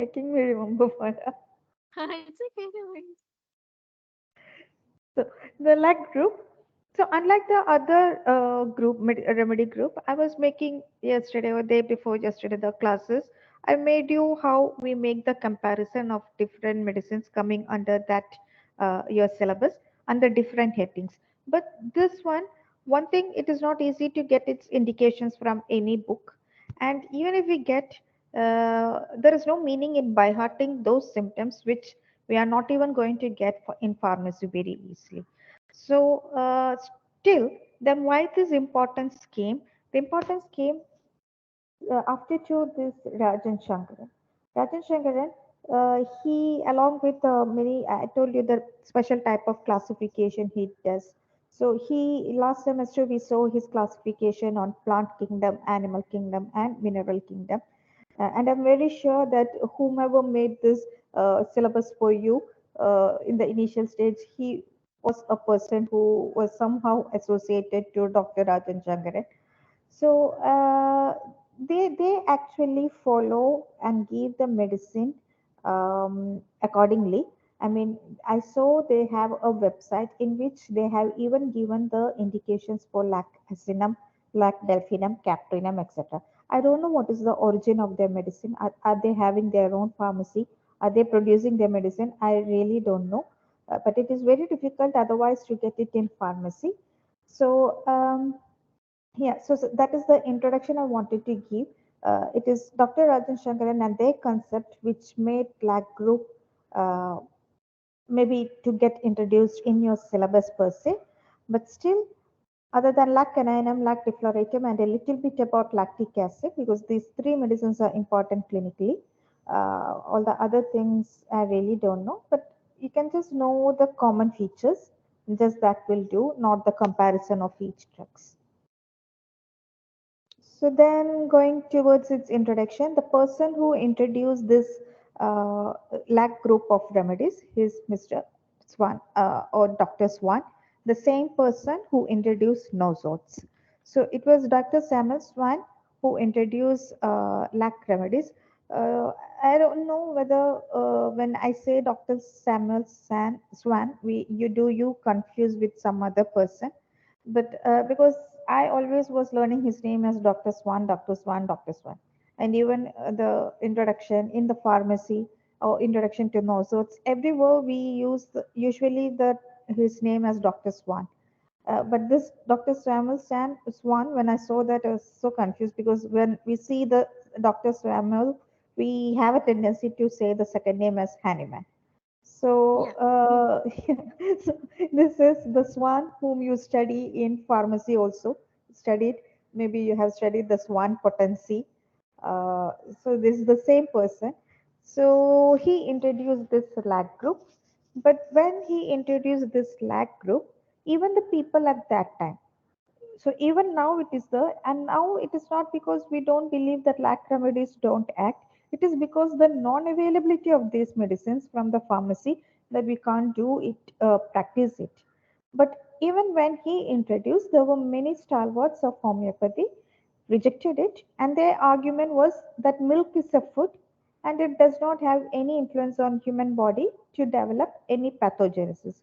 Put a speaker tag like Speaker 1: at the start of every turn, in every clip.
Speaker 1: making me remember for
Speaker 2: It's okay, no worries.
Speaker 1: So the lag group. So unlike the other remedy group, I was making yesterday or day before yesterday the classes. I made you how we make the comparison of different medicines coming under that your syllabus under different headings. But this one thing, it is not easy to get its indications from any book, and even if we get, there is no meaning in by hearting those symptoms which we are not even going to get in pharmacy very easily. So, still, then why this importance came? The importance came after to this Rajan Shankaran. Rajan Shankaran, he, along with many, I told you the special type of classification he does. So he, last semester we saw his classification on plant kingdom, animal kingdom, and mineral kingdom. And I'm very sure that whomever made this syllabus for you in the initial stage, he was a person who was somehow associated to Dr. Rajan Shankaran. So they actually follow and give the medicine accordingly. I mean, I saw they have a website in which they have even given the indications for lactacinum, lacdelphinum, caprinum, etc. I don't know what is the origin of their medicine. Are they having their own pharmacy? Are they producing their medicine? I really don't know. But it is very difficult otherwise to get it in pharmacy. So yeah, so that is the introduction I wanted to give. It is Dr. Rajan Shankaran and their concept which made Black Group uh, maybe to get introduced in your syllabus per se. But still, other than laccaninum, lactifloratum, and a little bit about lactic acid, because these three medicines are important clinically. All the other things I really don't know, but you can just know the common features. Just that will do, not the comparison of each drugs. So then, going towards its introduction, the person who introduced this LAC group of remedies is Mr. Swan or Dr. Swan, the same person who introduced nosots. So it was Dr. Samuel Swan who introduced LAC remedies. Uh, I don't know whether when I say Dr. Swan, you confuse with some other person, but because I always was learning his name as Dr. Swan, Dr. Swan, Dr. Swan, and even the introduction in the pharmacy or introduction to nosots, everywhere we use usually the his name as Dr. Swan. But this Dr. Swan, when I saw that, I was so confused because when we see the Dr. Samuel, we have a tendency to say the second name as Hanneman. So,
Speaker 2: Yeah.
Speaker 1: so this is the swan whom you study in pharmacy also. Studied, maybe you have studied the swan potency. Uh, so this is the same person. So he introduced this lag group. But when he introduced this lag group, even the people at that time, so even now it is there, and now it is not because we don't believe that lac remedies don't act. It is because the non-availability of these medicines from the pharmacy that we can't do it, practice it. But even when he introduced, there were many stalwarts of homeopathy rejected it, and their argument was that milk is a food and it does not have any influence on human body to develop any pathogenesis.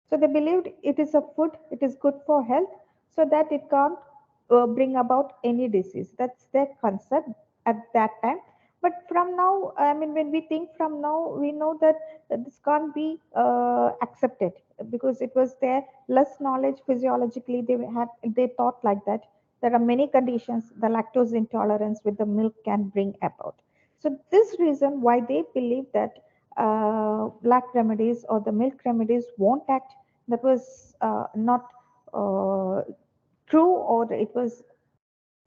Speaker 1: So they believed it is a food, it is good for health, so that it can't bring about any disease. That's their concept at that time. But from now, I mean, when we think from now, we know that this can't be accepted because it was their less knowledge physiologically. They thought like that. There are many conditions the lactose intolerance with the milk can bring about. So this reason why they believe that lac remedies or the milk remedies won't act, that was not uh, true, or it was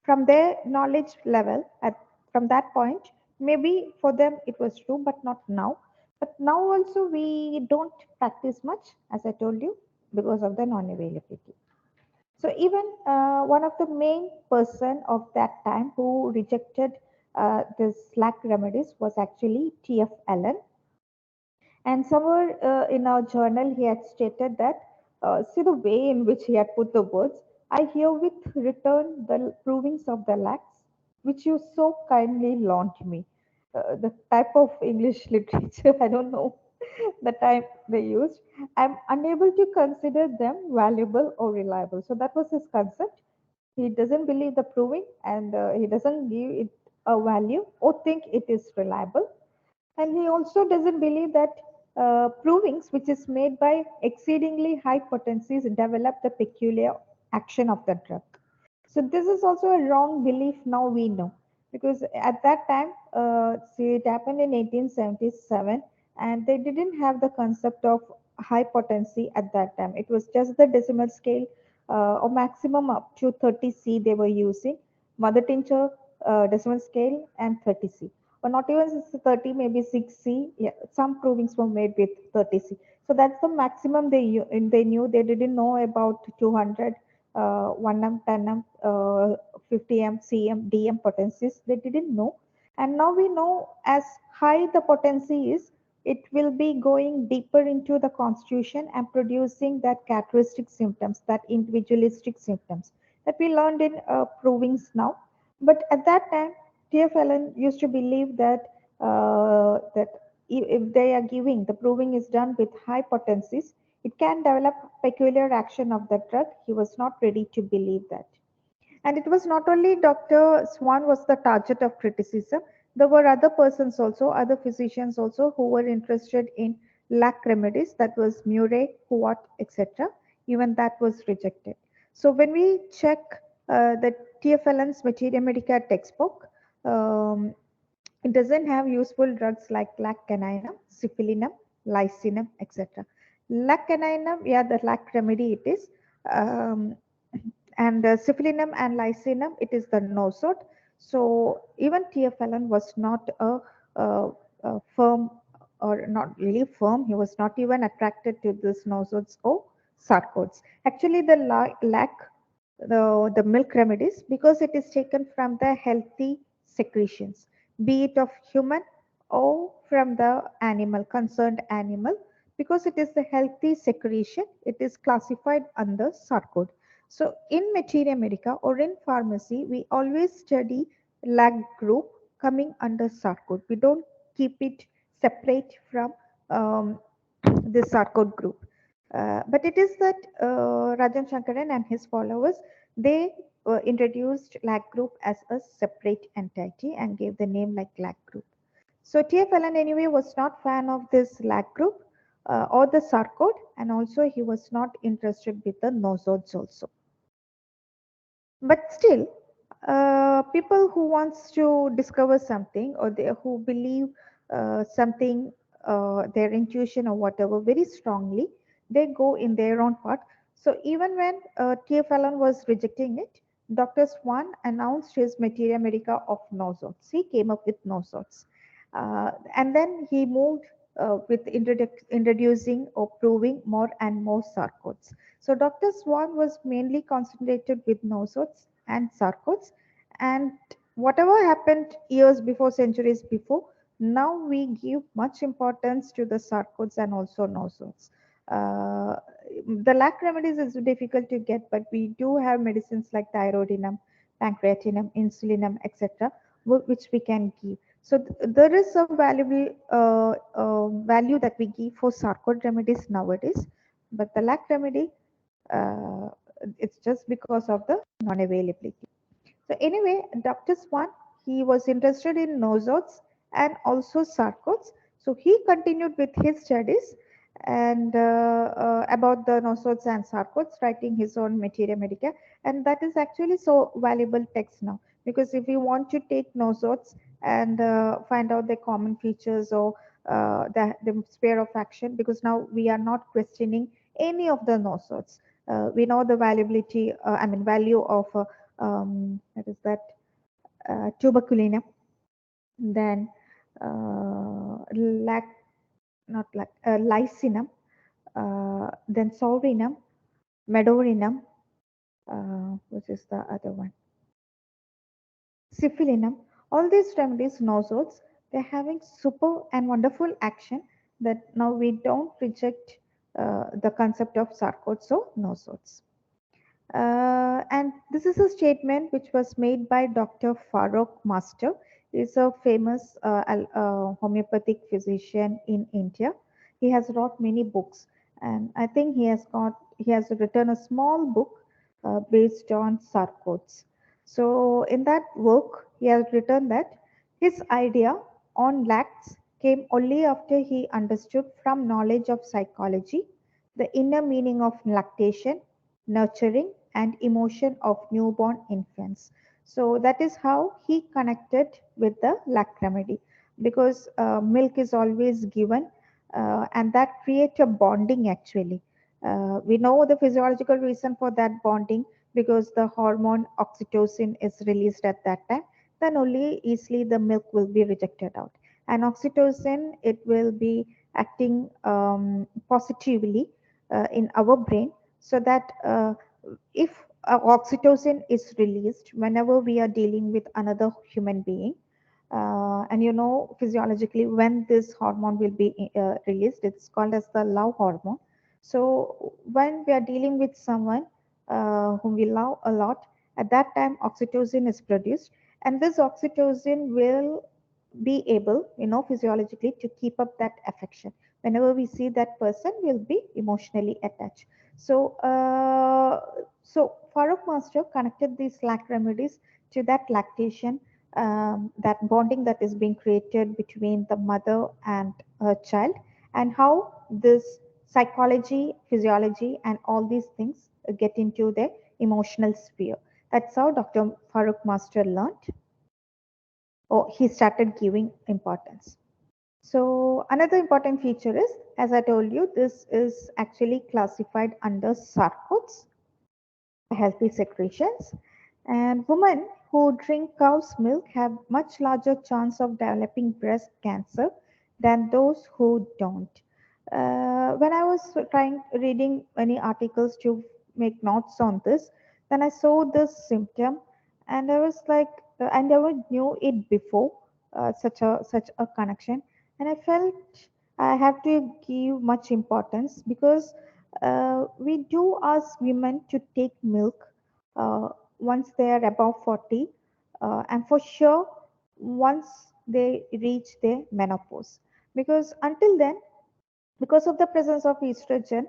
Speaker 1: from their knowledge level at from that point, maybe for them it was true, but not now. But now also we don't practice much, as I told you, because of the non availability. So even one of the main person of that time who rejected the slack remedies was actually T.F. Allen. And somewhere in our journal, he had stated that, see the way in which he had put the words, I herewith return the provings of the lacks which you so kindly loaned me. the type of English literature. I don't know the type they used. I'm unable to consider them valuable or reliable. So that was his concept. He doesn't believe the proving, and he doesn't give it a value or think it is reliable. And he also doesn't believe that provings, which is made by exceedingly high potencies, develop the peculiar action of the drug. So this is also a wrong belief now we know, because at that time, see, it happened in 1877, and they didn't have the concept of high potency at that time. It was just the decimal scale or maximum up to 30C they were using, mother tincture, decimal scale, and 30C. Or not even 30, maybe 6C. Yeah, some provings were made with 30C. So that's the maximum they knew. They didn't know about 200 1M, 10M, 50M, CM, DM potencies. They didn't know. And now we know as high the potency is, it will be going deeper into the constitution and producing that characteristic symptoms, that individualistic symptoms that we learned in provings now. But at that time, TF Allen used to believe that if they are giving the proving is done with high potencies, it can develop peculiar action of the drug. He was not ready to believe that. And it was not only Dr. Swan was the target of criticism. There were other persons also, other physicians also who were interested in lac remedies. That was Murray, Huot, etc. Even that was rejected. So when we check the TFLN's Materia Medica textbook, um, it doesn't have useful drugs like lac-caninum, syphilinum, lycinum, etc. Lac-caninum, yeah, the lac remedy it is. Um, and syphilinum and lycinum, it is the nosot. So even TFLN was not a firm, or not really firm. He was not even attracted to this nosots or sarcodes. Actually, the lac, the milk remedies, because it is taken from the healthy secretions, be it of human or from the animal, concerned animal, because it is the healthy secretion, it is classified under sarcode. So in Materia Medica or in pharmacy, we always study lag group coming under sarcode. We don't keep it separate from the sarcode group. But it is that Rajan Shankaran and his followers, they introduced lag group as a separate entity and gave the name like lag group. So TF Allen anyway was not fan of this lag group or the sarcode, and also he was not interested with the nosodes also. But still, people who wants to discover something, or they who believe something, their intuition or whatever very strongly, they go in their own path. So even when TF Allen was rejecting it, Dr. Swan announced his Materia Medica of nosots. He came up with nosots. And then he moved with introducing or proving more and more sarcodes. So Dr. Swan was mainly concentrated with nosots and sarcodes, and whatever happened years before, centuries before, now we give much importance to the sarcodes and also nosots. Uh, the lac remedies is difficult to get, but we do have medicines like thyroidinum, pancreatinum, insulinum, etc., which we can give. So there is a valuable value that we give for sarcode remedies nowadays, but the lac remedy, uh, it's just because of the non-availability. So anyway, Dr. Swan, he was interested in nosots and also sarcodes. So he continued with his studies and about the nosots and sarcodes, writing his own Materia Medica. And that is actually so valuable text now, because if you want to take nosots and find out the common features or the sphere of action, because now we are not questioning any of the nosots. We know the valuability, value of that is that tuberculinum, then lac, not lac, lycinum, then saurinum, medorinum, which is the other one, syphilinum. All these remedies, nosots, they're having super and wonderful action that now we don't reject the concept of sarcodes or nosots. And this is a statement which was made by Dr. Farrokh Master. is a famous homeopathic physician in India. He has wrote many books, and I think he has written a small book based on sarcodes. So in that work, he has written that his idea on lacts came only after he understood from knowledge of psychology the inner meaning of lactation, nurturing, and emotion of newborn infants. So that is how he connected with the lact remedy, because milk is always given, and that creates a bonding actually. We know the physiological reason for that bonding, because the hormone oxytocin is released at that time, then only easily the milk will be rejected out. And oxytocin, it will be acting positively in our brain, so that if oxytocin is released whenever we are dealing with another human being, and you know physiologically when this hormone will be released, it's called as the love hormone. So when we are dealing with someone whom we love a lot, at that time oxytocin is produced, and this oxytocin will be able, you know, physiologically to keep up that affection. Whenever we see that person, we'll be emotionally attached. So so Farooq Master connected these lact remedies to that lactation, that bonding that is being created between the mother and her child, and how this psychology, physiology, and all these things get into the emotional sphere. That's how Dr. Farooq Master learned, or he started giving importance. So another important feature is, as I told you, this is actually classified under sarcodes, healthy secretions, and women who drink cow's milk have much larger chance of developing breast cancer than those who don't. When I was trying reading many articles to make notes on this, then I saw this symptom, and I was like, I never knew it before, such a connection, and I felt I have to give much importance, because we do ask women to take milk uh, once they are above 40, and for sure once they reach their menopause, because until then, because of the presence of estrogen,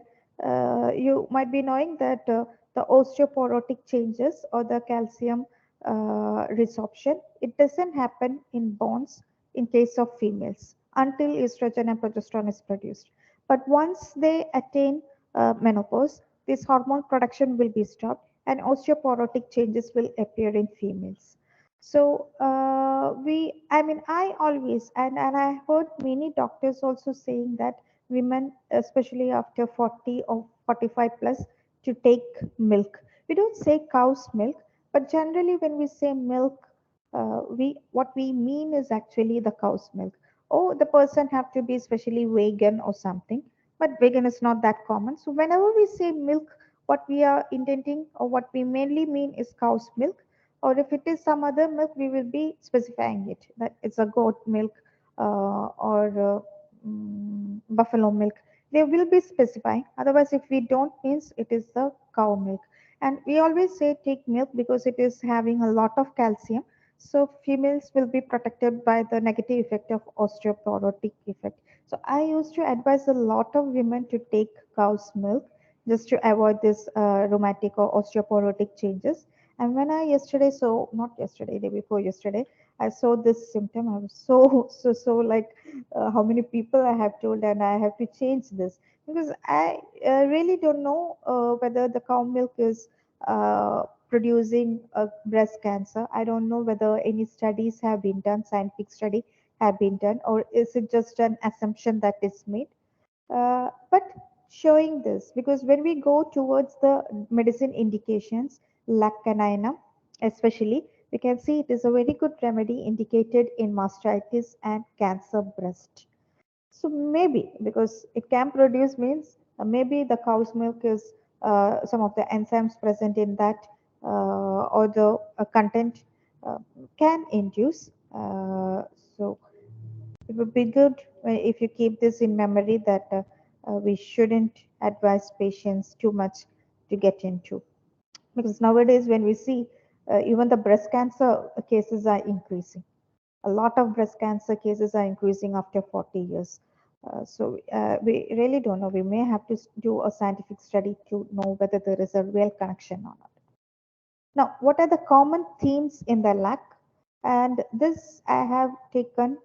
Speaker 1: you might be knowing that the osteoporotic changes or the calcium resorption, it doesn't happen in bones in case of females until estrogen and progesterone is produced. But once they attain menopause, this hormone production will be stopped, and osteoporotic changes will appear in females. So I mean, I always, and I heard many doctors also saying that women, especially after 40 or 45 plus, to take milk. We don't say cow's milk, but generally when we say milk, we what we mean is actually the cow's milk. Oh, the person have to be especially vegan or something, but vegan is not that common. So whenever we say milk, what we are intending or what we mainly mean is cow's milk. Or if it is some other milk, we will be specifying it that it's a goat milk or buffalo milk. They will be specifying. Otherwise, if we don't, means it is the cow milk. And we always say take milk because it is having a lot of calcium. So females will be protected by the negative effect of osteoporotic effect. So I used to advise a lot of women to take cow's milk just to avoid this rheumatic or osteoporotic changes. And when I yesterday saw, not yesterday, day before yesterday, I saw this symptom, I was so like, how many people I have told, and I have to change this, because I really don't know whether the cow milk is producing breast cancer. I don't know whether any studies have been done, scientific study have been done, or is it just an assumption that is made. But showing this, because when we go towards the medicine indications, lacanina especially, we can see it is a very good remedy indicated in mastitis and cancer breast. So maybe because it can produce, means maybe the cow's milk is some of the enzymes present in that, or the content uh, can induce. So it would be good if you keep this in memory, that we shouldn't advise patients too much to get into, because nowadays when we see even the breast cancer cases are increasing. A lot of breast cancer cases are increasing after 40 years. We really don't know. We may have to do a scientific study to know whether there is a real connection or not. Now, what are the common themes in the lac? And this I have taken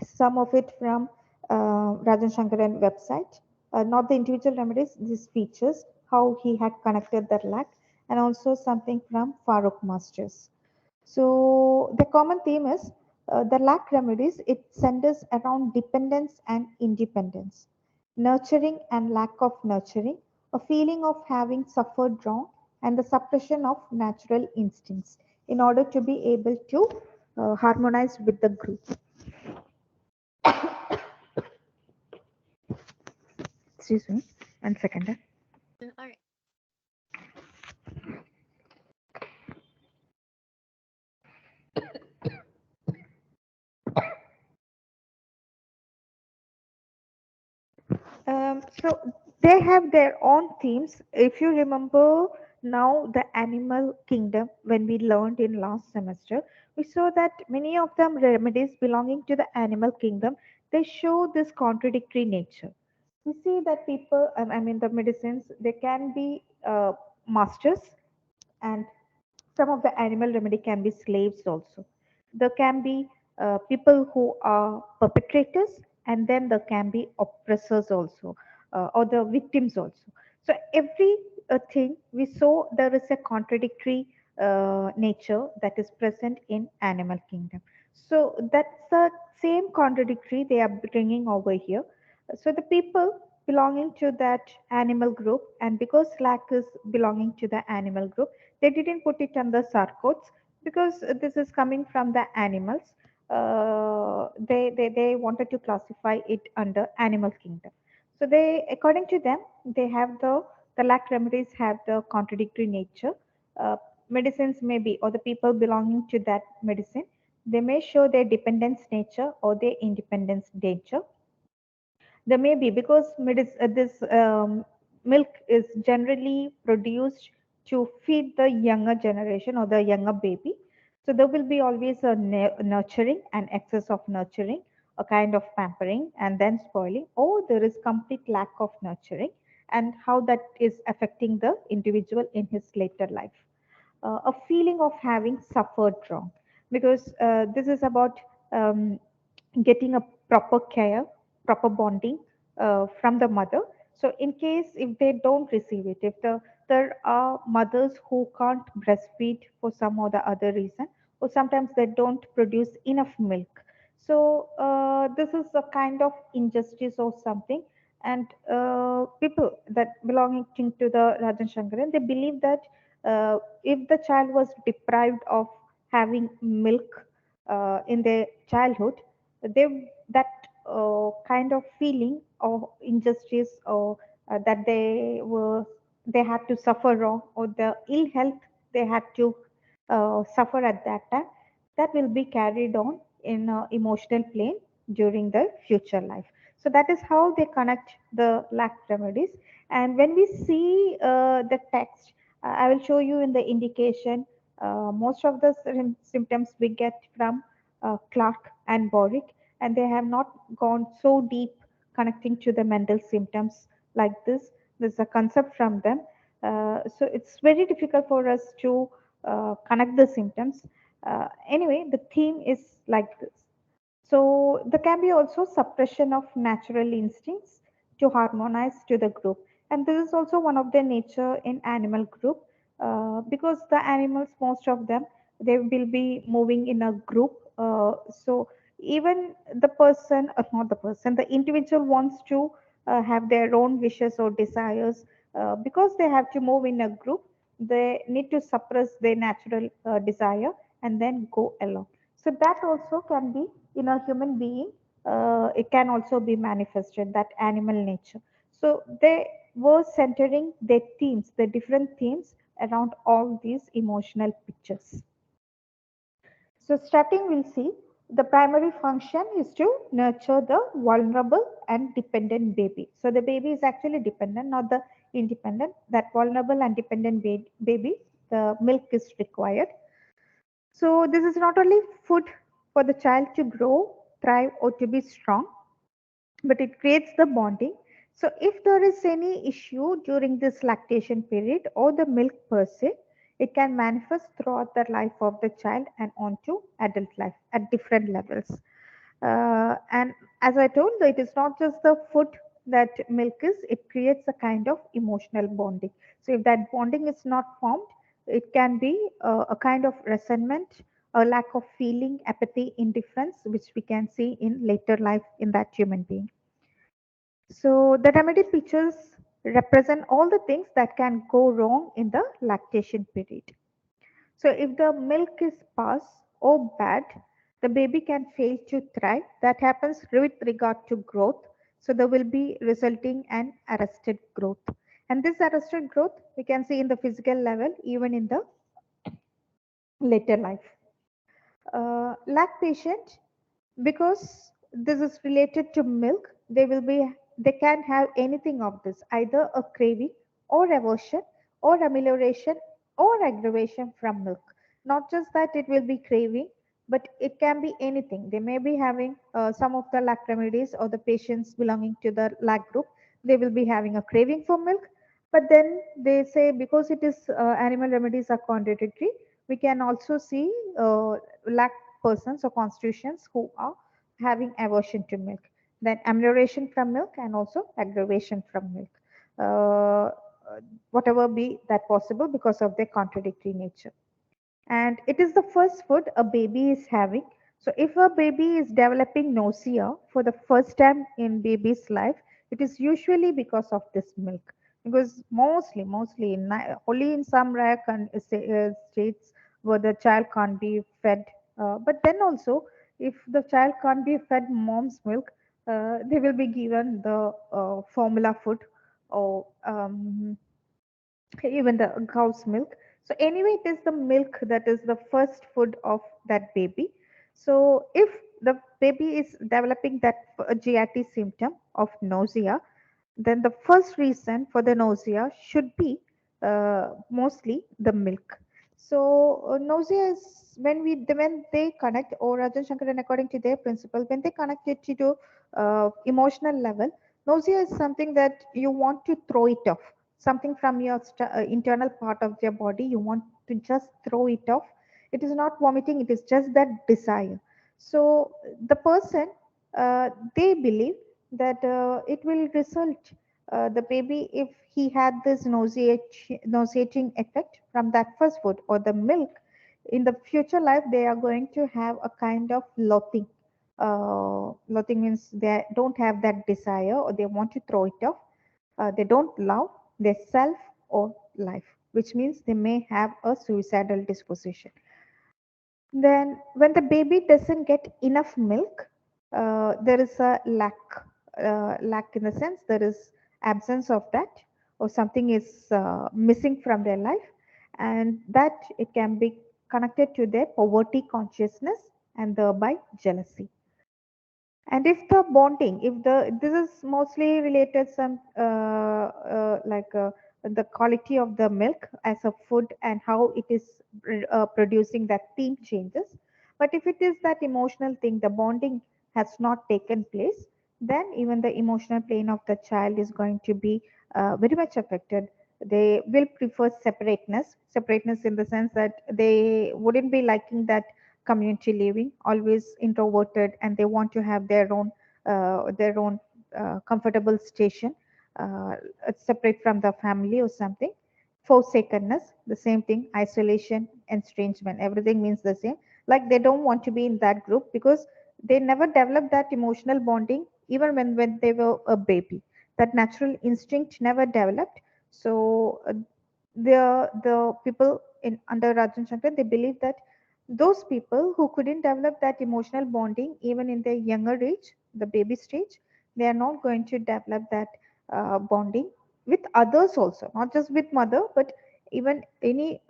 Speaker 1: some of it from Rajan Shankaran website, not the individual remedies, these features, how he had connected the lac, and also something from Farooq Masters. So the common theme is the lack remedies. It centers around dependence and independence, nurturing and lack of nurturing, a feeling of having suffered wrong, and the suppression of natural instincts in order to be able to harmonize with the group. Excuse me, 1 second.
Speaker 2: All right.
Speaker 1: So they have their own themes. If you remember now the animal kingdom, when we learned in last semester, we saw that many of them remedies belonging to the animal kingdom, they show this contradictory nature. We see that people, I mean the medicines, they can be masters, and some of the animal remedy can be slaves also. There can be people who are perpetrators, and then there can be oppressors also, or the victims also. So every thing we saw, there is a contradictory nature that is present in animal kingdom. So that's the same contradictory they are bringing over here. So the people belonging to that animal group, and because lack is belonging to the animal group, they didn't put it under sarcodes because this is coming from the animals. They wanted to classify it under animal kingdom. So they, according to them, they have the lack remedies have the contradictory nature. Uh, Medicines may be, or the people belonging to that medicine, they may show their dependence nature or their independence nature. There may be because this milk is generally produced to feed the younger generation or the younger baby. So there will be always a nurturing and excess of nurturing, a kind of pampering and then spoiling, or there is complete lack of nurturing, and how that is affecting the individual in his later life. A feeling of having suffered wrong, because this is about um, getting a proper care, proper bonding from the mother. So in case if they don't receive it, if there are mothers who can't breastfeed for some or the other reason, or sometimes they don't produce enough milk. So this is a kind of injustice or something. And people that belonging to the Rajan Shankaran, they believe that if the child was deprived of having milk in their childhood, they that kind of feeling of injustice, or that they had to suffer wrong, or the ill health they had to suffer at that time, that will be carried on in emotional plane during the future life. So that is how they connect the lack remedies. And when we see the text, I will show you in the indication. Most of the symptoms we get from Clark and Boric, and they have not gone so deep connecting to the mental symptoms like this. There's a concept from them. So it's very difficult for us to connect the symptoms. Anyway, the theme is like this. So there can be also suppression of natural instincts to harmonize to the group. And this is also one of the nature in animal group, because the animals, most of them, they will be moving in a group. So even the person, not the person, the individual wants to have their own wishes or desires. Because they have to move in a group, they need to suppress their natural desire and then go along. So that also can be in a human being. It can also be manifested, that animal nature. So they were centering their themes, the different themes around all these emotional pictures. So starting, we'll see the primary function is to nurture the vulnerable and dependent baby. So the baby is actually dependent, not the independent. That vulnerable and dependent baby, the milk is required. So this is not only food, for the child to grow, thrive, or to be strong, but it creates the bonding. So, if there is any issue during this lactation period or the milk per se, it can manifest throughout the life of the child and onto adult life at different levels. And as I told, it is not just the food that milk is, it creates a kind of emotional bonding. So, if that bonding is not formed, it can be a kind of resentment, a lack of feeling, apathy, indifference, which we can see in later life in that human being. So the remedy pictures represent all the things that can go wrong in the lactation period. So if the milk is sparse or bad, the baby can fail to thrive. That happens with regard to growth. So there will be resulting and arrested growth. And this arrested growth we can see in the physical level even in the later life. Lact patient, because this is related to milk, they can have anything of this, either a craving or aversion or amelioration or aggravation from milk. Not just that it will be craving, but it can be anything. They may be having some of the lact remedies or the patients belonging to the lact group, they will be having a craving for milk, but then they say because it is animal remedies are contradictory, we can also see lact persons or constitutions who are having aversion to milk, then amelioration from milk and also aggravation from milk, uh, whatever be that possible because of their contradictory nature. And it is the first food a baby is having. So if a baby is developing nausea for the first time in baby's life, it is usually because of this milk. Because mostly only in some rare states where the child can't be fed. But then also, if the child can't be fed mom's milk, they will be given the formula food or even the cow's milk. So anyway, it is the milk that is the first food of that baby. So if the baby is developing that GIT symptom of nausea, then the first reason for the nausea should be mostly the milk. So nausea is when they connect, or Rajan Shankaran according to their principle, when they connect it to emotional level, nausea is something that you want to throw it off, something from your internal part of your body you want to just throw it off. It is not vomiting, it is just that desire. So the person, they believe that it will result, the baby, if he had this nauseating effect from that first food or the milk, in the future life they are going to have a kind of loathing. Loathing means they don't have that desire or they want to throw it off. They don't love their self or life, which means they may have a suicidal disposition. Then, when the baby doesn't get enough milk, there is a lack. Lack in the sense there is absence of that, or something is missing from their life, and that it can be connected to their poverty consciousness and thereby jealousy. And if the bonding, if the this is mostly related some the quality of the milk as a food and how it is producing that theme changes. But if it is that emotional thing, the bonding has not taken place, then even the emotional plane of the child is going to be very much affected. They will prefer separateness in the sense that they wouldn't be liking that community living, always introverted, and they want to have their own comfortable station, uh, separate from the family or something. Forsakenness, the same thing. Isolation, estrangement, everything means the same. Like they don't want to be in that group because they never developed that emotional bonding even when they were a baby. That natural instinct never developed. So the people in under Rajan Shankar, they believe that those people who couldn't develop that emotional bonding even in their younger age, the baby stage, they are not going to develop that bonding with others also, not just with mother, but even any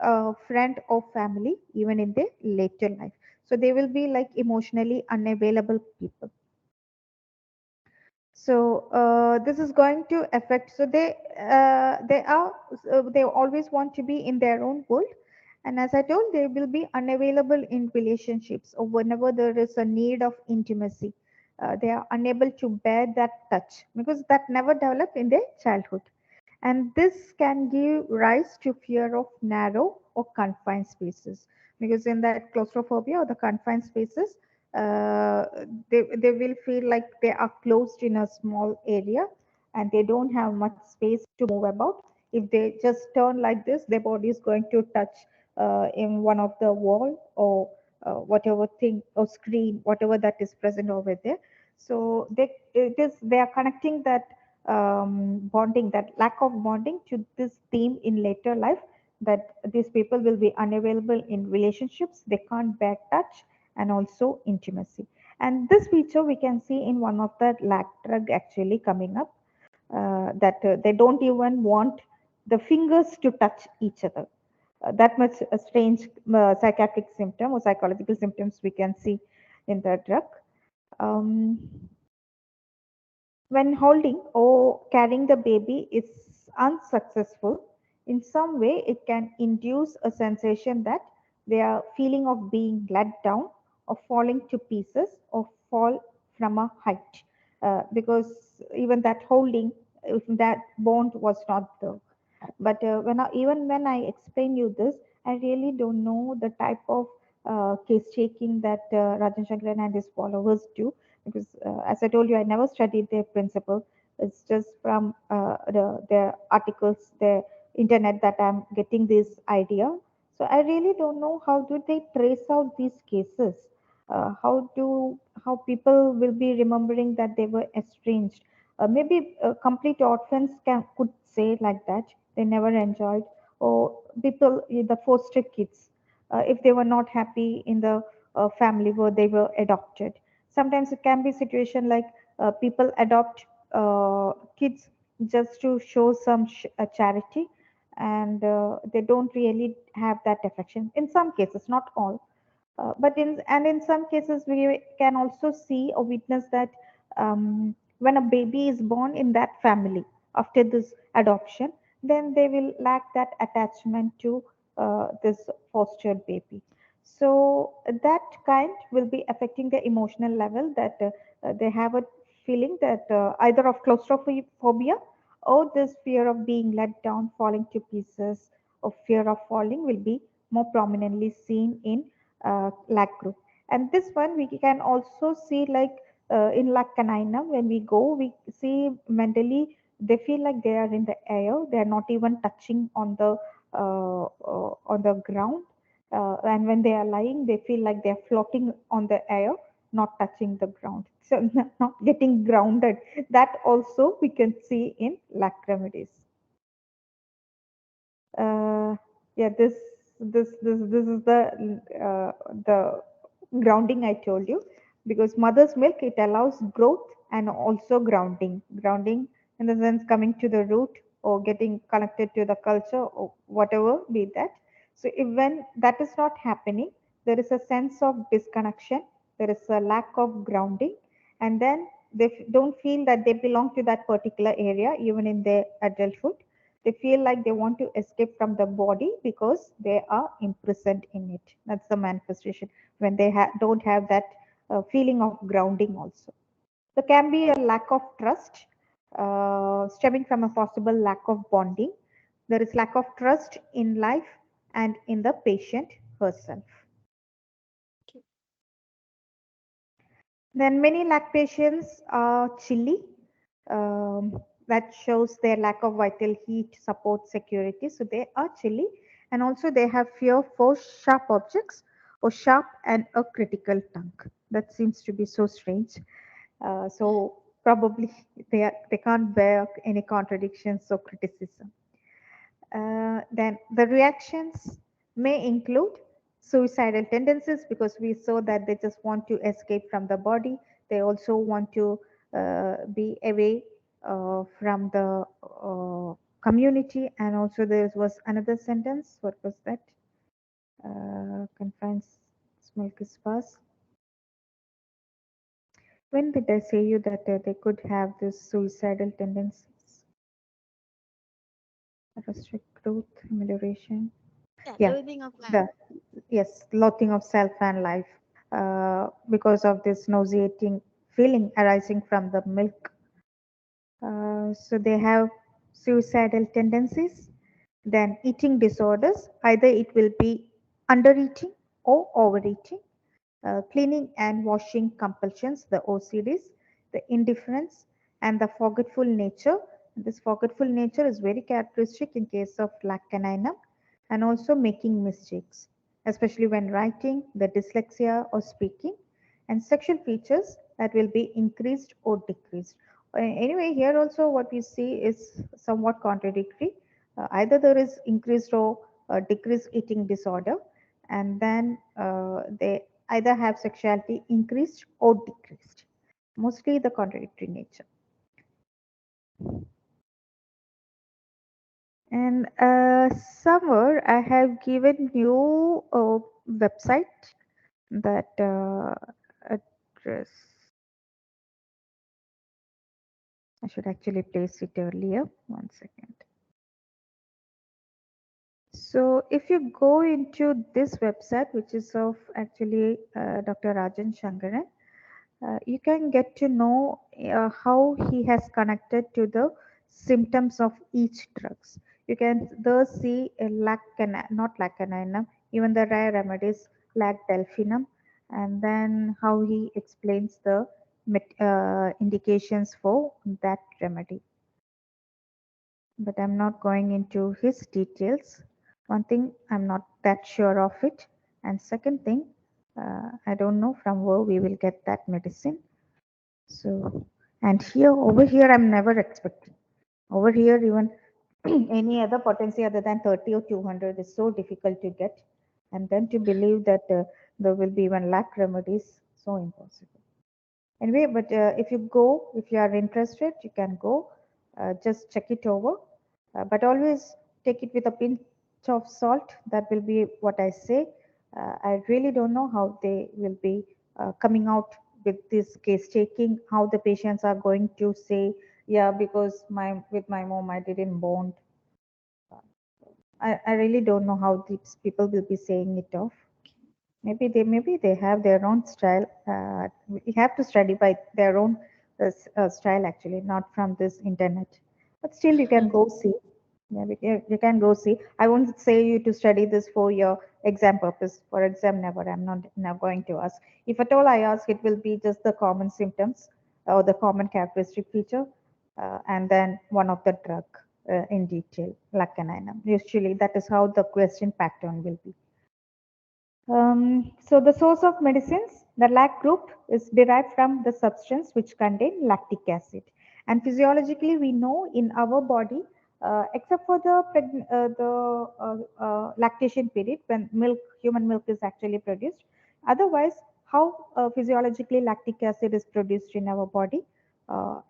Speaker 1: friend or family, even in their later life. So they will be like emotionally unavailable people. So this is going to affect. So they are they always want to be in their own world, And as I told, they will be unavailable in relationships or whenever there is a need of intimacy. They are unable to bear that touch because that never developed in their childhood. And this can give rise to fear of narrow or confined spaces. Because in that claustrophobia or the confined spaces, uh, they will feel like they are closed in a small area and they don't have much space to move about. If they just turn like this, their body is going to touch in one of the wall or whatever thing or screen, whatever that is present over there. So they are connecting that bonding, that lack of bonding to this theme in later life, that these people will be unavailable in relationships, they can't bear touch and also intimacy. And this feature we can see in one of the lack drug actually coming up, that they don't even want the fingers to touch each other. That much a strange psychiatric symptom or psychological symptoms we can see in the drug. Um, when holding or carrying the baby is unsuccessful, in some way it can induce a sensation that they are feeling of being let down or falling to pieces or fall from a height. Because even that holding, if that bond was not there. But even when I explain you this, I really don't know the type of case taking that Rajan Shankaran and his followers do, because as I told you, I never studied their principle. It's just from their articles, their internet, that I'm getting this idea. So I really don't know how do they trace out these cases. How people will be remembering that they were estranged. Maybe complete orphans could say like that. They never enjoyed, or people, the foster kids, if they were not happy in the family where they were adopted. Sometimes it can be situation like people adopt kids just to show some charity, and they don't really have that affection in some cases, not all. But in some cases we can also see or witness that when a baby is born in that family after this adoption, then they will lack that attachment to this fostered baby. So that kind will be affecting their emotional level, that they have a feeling that either of claustrophobia or this fear of being let down, falling to pieces, or fear of falling will be more prominently seen in lac group. And this one we can also see like in lac canina, when we go, we see mentally they feel like they are in the air, they are not even touching on the ground. And when they are lying, they feel like they are floating on the air, not touching the ground, so not getting grounded. That also we can see in lacrimides. uh, yeah, this is the grounding I told you, because mother's milk, it allows growth and also grounding in the sense coming to the root or getting connected to the culture or whatever be that. So if when that is not happening, there is a sense of disconnection, there is a lack of grounding, and then they don't feel that they belong to that particular area even in their adulthood. They feel like they want to escape from the body because they are imprisoned in it. That's the manifestation when they don't have that feeling of grounding also. There can be a lack of trust stemming from a possible lack of bonding. There is lack of trust in life and in the patient herself.
Speaker 2: Okay.
Speaker 1: Then many lack patients are chilly. That shows their lack of vital heat, support, security. So they are chilly, and also they have fear for sharp objects or sharp and a critical tongue. That seems to be so strange. So probably they can't bear any contradictions or criticism. Then the reactions may include suicidal tendencies, because we saw that they just want to escape from the body. They also want to be away from the community. And also there was another sentence. What was that? Confines milk is sparse. When did I say you that they could have this suicidal tendencies? Restrict growth, amelioration.
Speaker 2: Yeah,
Speaker 1: Yeah,
Speaker 2: loathing of life.
Speaker 1: the yes, loathing of self and life because of this nauseating feeling arising from the milk. So they have suicidal tendencies, then eating disorders. Either it will be undereating or overeating, cleaning and washing compulsions, the OCDs, the indifference, and the forgetful nature. This forgetful nature is very characteristic in case of lac caninum, and also making mistakes, especially when writing, the dyslexia or speaking, and sexual features that will be increased or decreased. Anyway, here also what we see is somewhat contradictory. Either there is increased or decreased eating disorder, and then they either have sexuality increased or decreased, mostly the contradictory nature. And somewhere I have given you a website that address. I should actually place it earlier. One second. So if you go into this website, which is of actually Dr. Rajan Shankaran, you can get to know how he has connected to the symptoms of each drugs. You can thus see a not lacanine, even the rare remedies lac delphinum, and then how he explains the indications for that remedy. But I'm not going into his details. One thing, I'm not that sure of it. And second thing, I don't know from where we will get that medicine. So, and here, over here, I'm never expecting. Over here, even any other potency other than 30 or 200 is so difficult to get. And then to believe that there will be even lac remedies, so impossible. Anyway, but if you are interested, you can go, just check it over. But always take it with a pinch of salt. That will be what I say. I really don't know how they will be coming out with this case taking, how the patients are going to say, yeah, because with my mom I didn't bond. I really don't know how these people will be saying it off. Maybe they have their own style. We have to study by their own style actually, not from this internet. But still, you can go see. Maybe you can go see. I won't say you to study this for your exam purpose. For exam, never. I'm not now going to ask. If at all I ask, it will be just the common symptoms or the common characteristic feature, and then one of the drug in detail, lacanine. Usually, that is how the question pattern will be. So the source of medicines, the lac group is derived from the substance which contain lactic acid. And physiologically, we know in our body, except for the lactation period when human milk is actually produced. Otherwise, how physiologically lactic acid is produced in our body,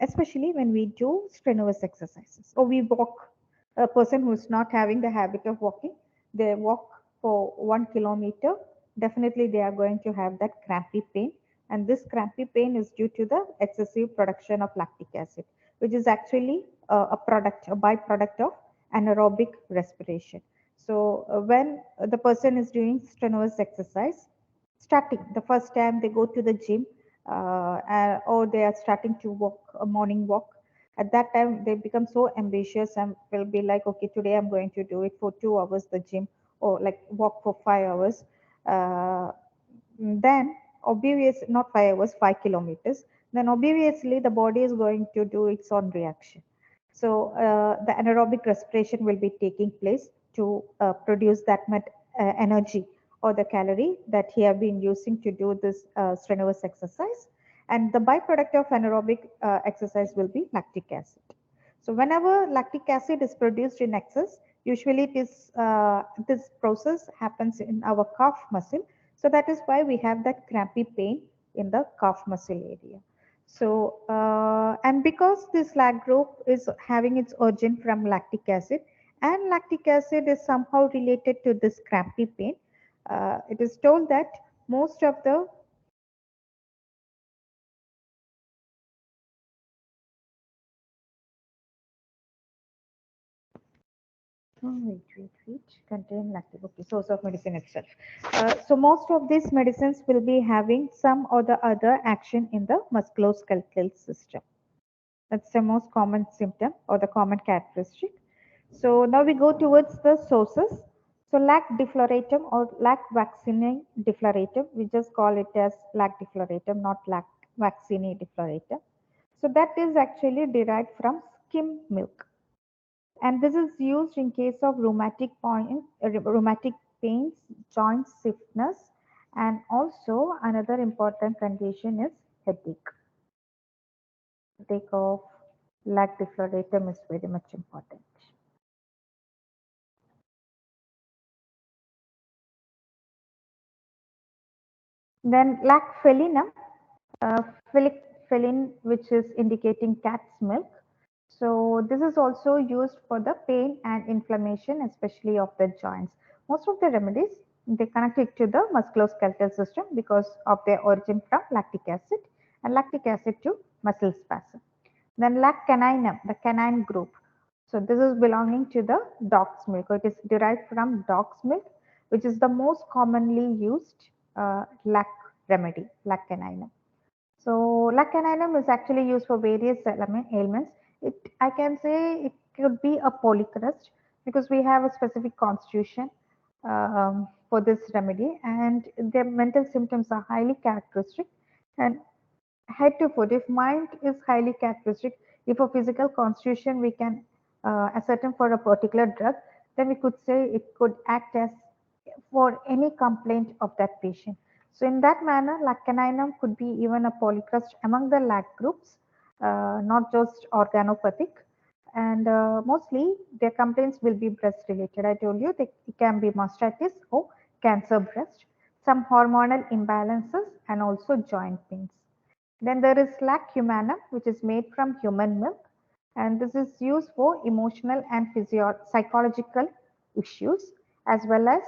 Speaker 1: especially when we do strenuous exercises or we walk. A person who is not having the habit of walking, they walk for 1 kilometer, definitely they are going to have that crampy pain. And this crampy pain is due to the excessive production of lactic acid, which is actually a byproduct of anaerobic respiration. So when the person is doing strenuous exercise, starting the first time they go to the gym, or they are starting to walk a morning walk, at that time they become so ambitious and will be like, okay, today I'm going to do it for 2 hours the gym, or like walk for 5 hours. Then obvious not 5 hours, 5 kilometers, then obviously the body is going to do its own reaction. So the anaerobic respiration will be taking place to produce that much energy or the calorie that he have been using to do this strenuous exercise. And the byproduct of anaerobic exercise will be lactic acid. So whenever lactic acid is produced in excess, usually this process happens in our calf muscle. So that is why we have that crampy pain in the calf muscle area. So, and because this lag group is having its origin from lactic acid, and lactic acid is somehow related to this crampy pain, it is told that most of the Wait. Contain lactic. Okay, source of medicine itself. So most of these medicines will be having some or the other action in the musculoskeletal system. That's the most common symptom or the common characteristic. So now we go towards the sources. So lac defloratum or lac vaccinae defloratum, we just call it as lac defloratum, not lac vaccinae defloratum. So that is actually derived from skim milk. And this is used in case of rheumatic pains, joint stiffness, and also another important condition is headache. Headache of lac defloratum is very much important. Then lac felinum, uh, felin, which is indicating cat's milk. So this is also used for the pain and inflammation, especially of the joints. Most of the remedies they connect it to the musculoskeletal system because of their origin from lactic acid and lactic acid to muscle spasm. Then lac caninum, the canine group. So this is belonging to the dog's milk. It is derived from dog's milk, which is the most commonly used lac remedy, lac caninum. So lacaninium is actually used for various ailments. I can say it could be a polycrust because we have a specific constitution for this remedy, and their mental symptoms are highly characteristic. And head to foot, if mind is highly characteristic, if a physical constitution we can ascertain for a particular drug, then we could say it could act as for any complaint of that patient. So in that manner, lacaninum could be even a polycrust among the lac groups, not just organopathic. And mostly their complaints will be breast related. I told you they it can be mastitis or cancer breast, some hormonal imbalances, and also joint pains. Then there is lac humanum, which is made from human milk, and this is used for emotional and psychological issues as well as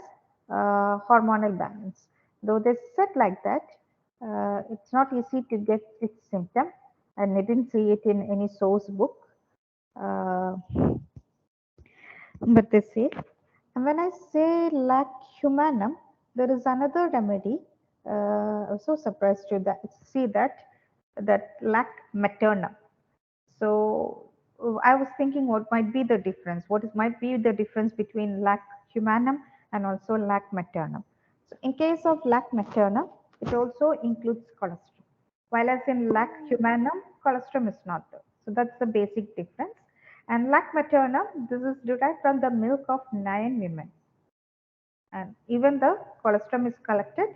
Speaker 1: hormonal balance. Though they said like that, it's not easy to get its symptom, and I didn't see it in any source book. Uh, but they say, and when I say lac humanum, there is another remedy. I'm so surprised to see that lac maternum. So I was thinking what might be the difference? Might be the difference between lac humanum and also lac maternum? So in case of lac maternum, it also includes colostrum, while as in lac humanum, colostrum is not there. So that's the basic difference. And lac maternum, this is derived from the milk of 9 women, and even the colostrum is collected,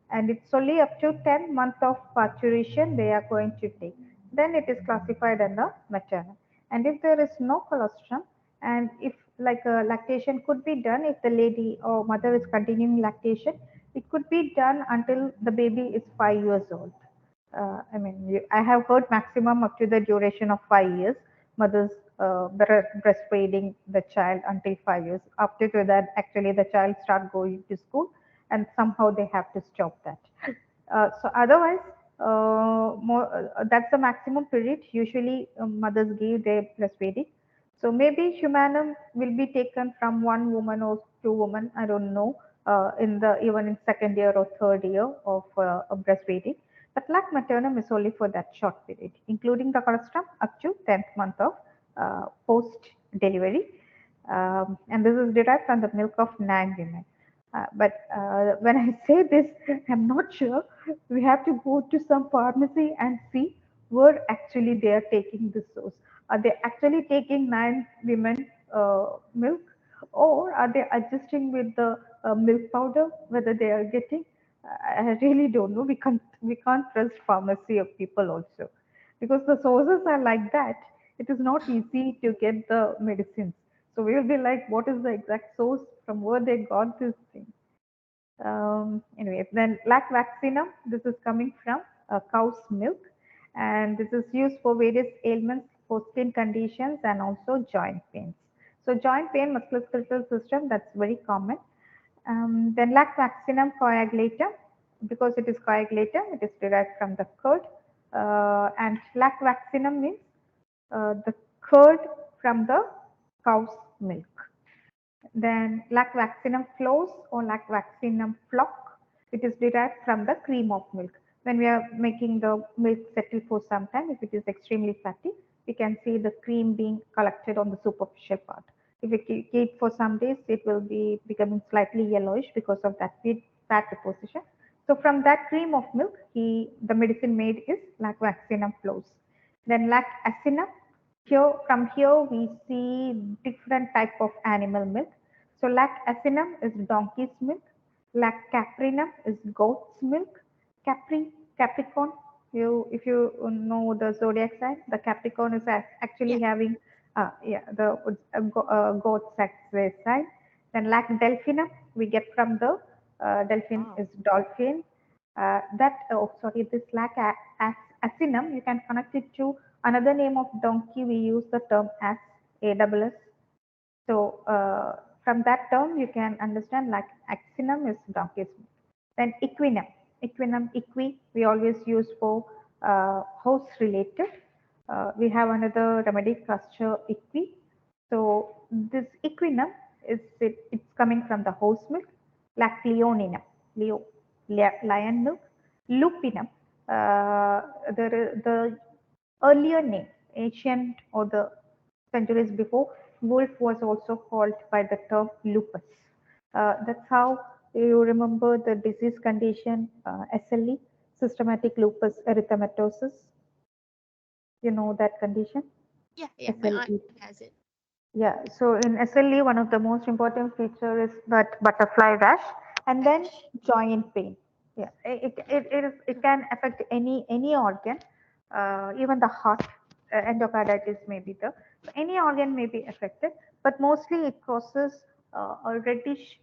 Speaker 1: and it's only up to 10 months of parturition they are going to take, then it is classified under maternal. And if there is no colostrum, and if like a lactation could be done, if the lady or mother is continuing lactation, it could be done until the baby is 5 years old. I mean, I have heard maximum up to the duration of 5 years. Mothers breastfeeding the child until 5 years. After that, actually, the child start going to school, and somehow they have to stop that. So otherwise, that's the maximum period usually mothers give their breastfeeding. So maybe humanum will be taken from one woman or two women. I don't know. In the even in second year or third year of breastfeeding, but lac maternum is only for that short period, including the colostrum up to 10th month of post delivery. And this is derived from the milk of 9 women. But when I say this, I'm not sure. We have to go to some pharmacy and see where actually they are taking this source. Are they actually taking 9 women milk, or are they adjusting with the milk powder? Whether they are getting, I really don't know. We can't trust pharmacy of people also, because the sources are like that. It is not easy to get the medicines. So we will be like, what is the exact source from where they got this thing? Anyway, then lac vaccinum, this is coming from cow's milk, and this is used for various ailments, for skin conditions, and also joint pains. So joint pain, musculoskeletal system, that's very common. Then lac vaccinum coagulatum, because it is coagulatum, it is derived from the curd, and lac vaccinum means the curd from the cow's milk. Then lac vaccinum flows or lac vaccinum flock, it is derived from the cream of milk. When we are making the milk settle for some time, if it is extremely fatty, we can see the cream being collected on the superficial part. If we keep it for some days, it will be becoming slightly yellowish because of that fat deposition. So from that cream of milk, the medicine made is lac vaccinum flows. Then lac acinum, here from here we see different type of animal milk. So lac acinum is donkey's milk, lac caprinum is goat's milk, Capricorn. You if you know the zodiac sign, the Capricorn is
Speaker 2: Yeah.
Speaker 1: actually having yeah the goat sex sign. Then lac delphinum we get from the delphin
Speaker 2: Wow.
Speaker 1: is dolphin. Oh sorry, this lac acinum you can connect it to another name of donkey. We use the term as AWS. So from that term, you can understand like axinum is donkey's milk. Then equinum, equi, we always use for horse related. We have another remedy castor equi. So this equinum it's coming from the horse milk, like leoninum, lion milk, lupinum. The earlier name, ancient or the centuries before, wolf was also called by the term lupus. That's how you remember the disease condition SLE, systematic lupus erythematosus. You know that condition,
Speaker 2: Yeah, yeah. My aunt
Speaker 1: SLE.
Speaker 2: has it.
Speaker 1: Yeah, so in SLE, one of the most important feature is that butterfly rash and then
Speaker 2: Ash.
Speaker 1: joint pain. Yeah, it can affect any organ, even the heart, endocarditis may be the so any organ may be affected, but mostly it causes a reddish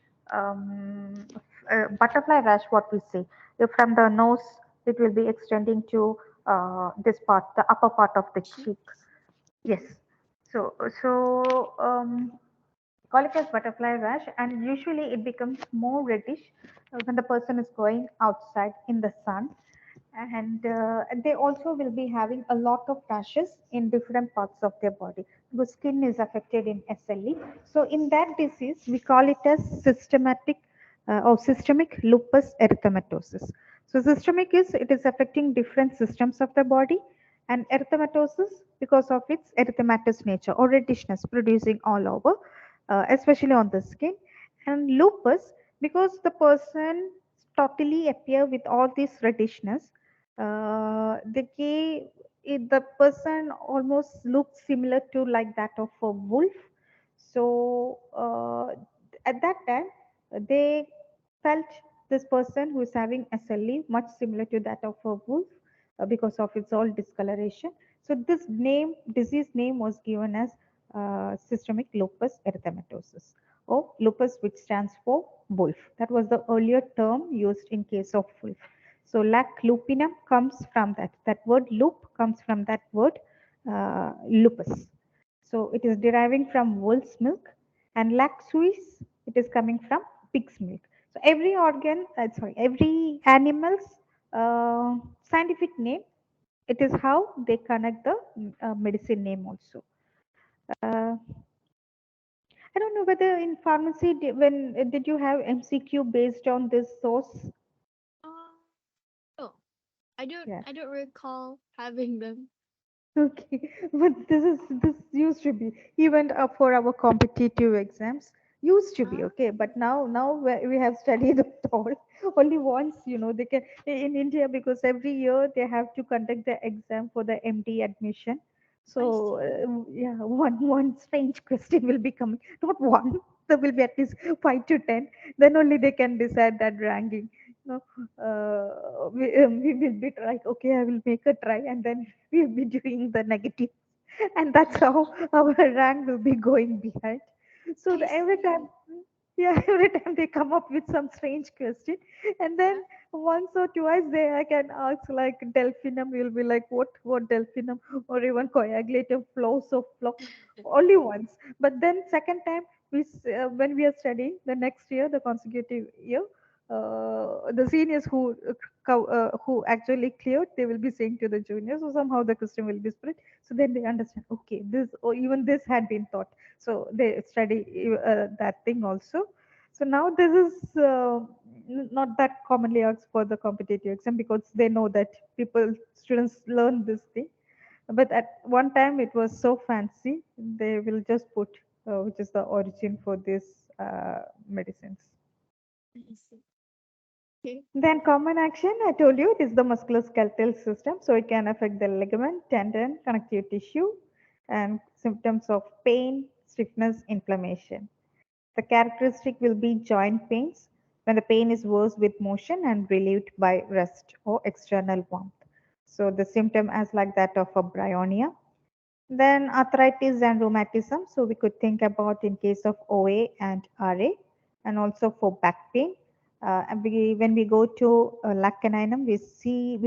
Speaker 1: butterfly rash. What we see, if from the nose, it will be extending to this part, the upper part of the cheek.
Speaker 2: Cheeks.
Speaker 1: Yes. So call it as butterfly rash, and usually it becomes more reddish when the person is going outside in the sun. And they also will be having a lot of rashes in different parts of their body because skin is affected in SLE. So in that disease, we call it as systemic lupus erythematosus. So systemic is it is affecting different systems of the body, and erythematosus because of its erythematous nature or reddishness producing all over, especially on the skin, and lupus because the person totally appear with all this reddishness. The person almost looks similar to like that of a wolf. So at that time, they felt this person who is having SLE much similar to that of a wolf because of its all discoloration. So this disease name was given as systemic lupus erythematosus or lupus, which stands for wolf. That was the earlier term used in case of wolf. So lac lupinum comes from that. That word loop comes from that word lupus. So it is deriving from wolf's milk, and lac suis it is coming from pig's milk. So every every animal's scientific name, it is how they connect the medicine name also. Uh, I don't know whether in pharmacy when did you have MCQ based on this source?
Speaker 2: Uh, oh, I don't.
Speaker 1: Yeah.
Speaker 2: I don't recall having them.
Speaker 1: Okay, but this used to be even for our competitive exams used to be
Speaker 2: Ah,
Speaker 1: okay, but now we have studied it all only once. They can in India because every year they have to conduct the exam for the MD admission.
Speaker 2: I
Speaker 1: So
Speaker 2: see.
Speaker 1: yeah, one strange question will be coming. Not one, there will be at least 5 to 10. Then only they can decide that ranking. No, we will be like, okay, I will make a try, and then we'll be doing the negative, and that's how our rank will be going behind. So
Speaker 2: I
Speaker 1: every time,
Speaker 2: see.
Speaker 1: yeah, every time they come up with some strange question, and
Speaker 2: Yeah.
Speaker 1: then once or twice they I can ask like delphinum, you'll be like, what delphinum, or even coagulative flows of flow, only once. But then second time when we are studying the next year, the consecutive year. the seniors who actually cleared, they will be saying to the juniors, so somehow the question will be split. So then they understand, okay, this or even this had been taught. So they study that thing also. So now this is not that commonly asked for the competitive exam because they know that students learn this thing. But at one time it was so fancy, they will just put which is the origin for this medicines.
Speaker 2: I see. Okay.
Speaker 1: Then common action, I told you, it is the musculoskeletal system, so it can affect the ligament, tendon, connective tissue, and symptoms of pain, stiffness, inflammation. The characteristic will be joint pains when the pain is worse with motion and relieved by rest or external warmth. So the symptom as like that of a bryonia. Then arthritis and rheumatism. So we could think about in case of OA and RA, and also for back pain. When we go to lacuninum, we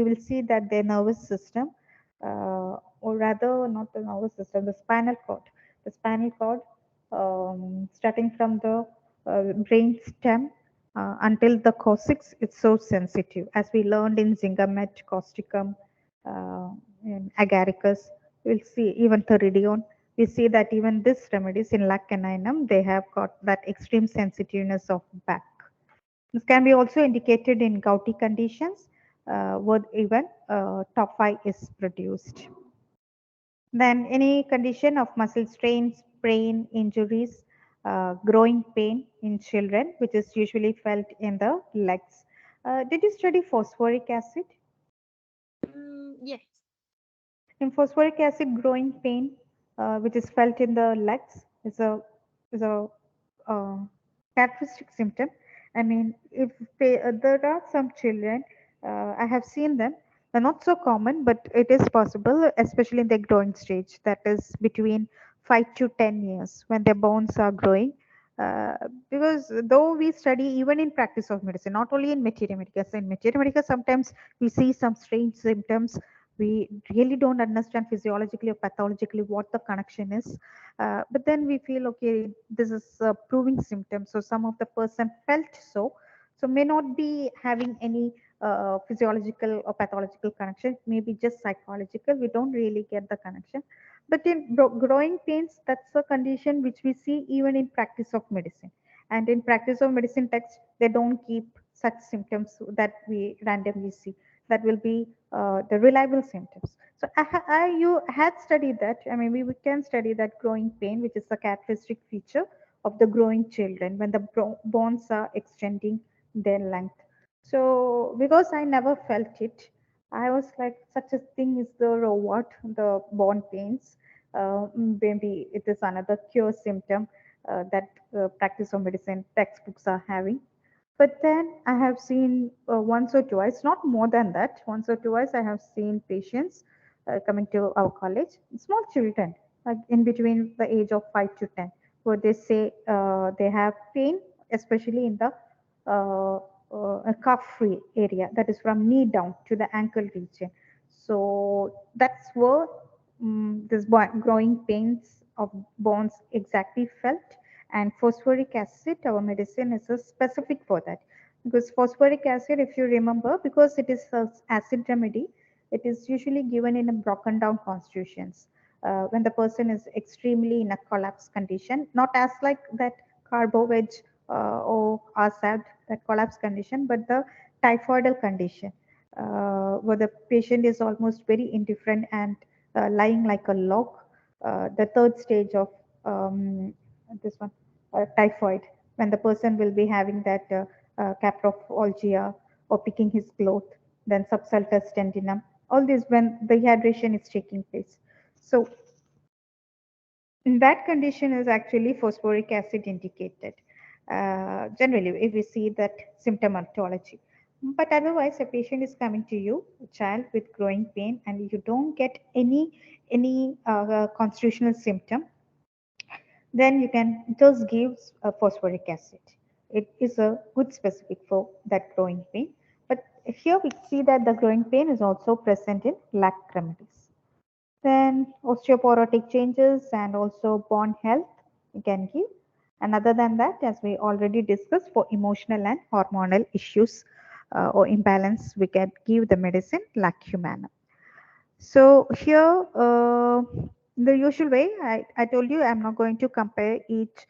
Speaker 1: will see that their nervous system, or rather not the nervous system, the spinal cord, starting from the brain stem until the coccyx, it's so sensitive. As we learned in Zingamet, causticum, in agaricus, we'll see even theridion. We see that even this remedies in lacuninum, they have got that extreme sensitiveness of back. This can be also indicated in gouty conditions, where even tophi is produced. Then any condition of muscle strains, sprain, injuries, growing pain in children, which is usually felt in the legs. Did you study phosphoric acid?
Speaker 2: Yes.
Speaker 1: In phosphoric acid, growing pain, which is felt in the legs, is a uh, characteristic symptom. I mean, if there are some children, I have seen them. They're not so common, but it is possible, especially in their growing stage. That is between 5 to 10 years when their bones are growing. Uh, because though we study even in practice of medicine, not only in materia medica, so in materia medica sometimes we see some strange symptoms. We really don't understand physiologically or pathologically what the connection is, but then we feel okay, this is proving symptoms, so some of the person felt so may not be having any physiological or pathological connection, maybe just psychological, we don't really get the connection. But in growing pains, that's a condition which we see even in practice of medicine, and in practice of medicine text they don't keep such symptoms that we randomly see. That will be the reliable symptoms. So you had studied that. I mean, we can study that growing pain, which is a characteristic feature of the growing children when the bones are extending their length. So because I never felt it, I was like, such a thing is there or what? The bone pains. Maybe it is another cure symptom that practice of medicine textbooks are having. But then I have seen once or twice, not more than that, once or twice I have seen patients coming to our college, small children, like in between the age of 5 to 10, where they say they have pain, especially in the calf area, that is from knee down to the ankle region. So that's where this growing pains of bones exactly felt. And phosphoric acid, our medicine is a specific for that, because phosphoric acid, if you remember, because it is an acid remedy, it is usually given in a broken down constitutions, when the person is extremely in a collapse condition, not as like that carbo-veg or ASAD, that collapse condition, but the typhoidal condition, where the patient is almost very indifferent and lying like a log, the third stage of this one, typhoid, when the person will be having that caprolgia or picking his cloth, then subsultus tendinum, all this when the dehydration is taking place. So in that condition is actually phosphoric acid indicated. Generally, if we see that symptomatology. But otherwise, a patient is coming to you, a child with growing pain, and you don't get any constitutional symptom, then you can just give a phosphoric acid. It is a good specific for that growing pain. But here we see that the growing pain is also present in lac remedies. Then osteoporotic changes and also bone health you can give. And other than that, as we already discussed, for emotional and hormonal issues or imbalance, we can give the medicine Lacumanum. So here, the usual way, I told you I'm not going to compare each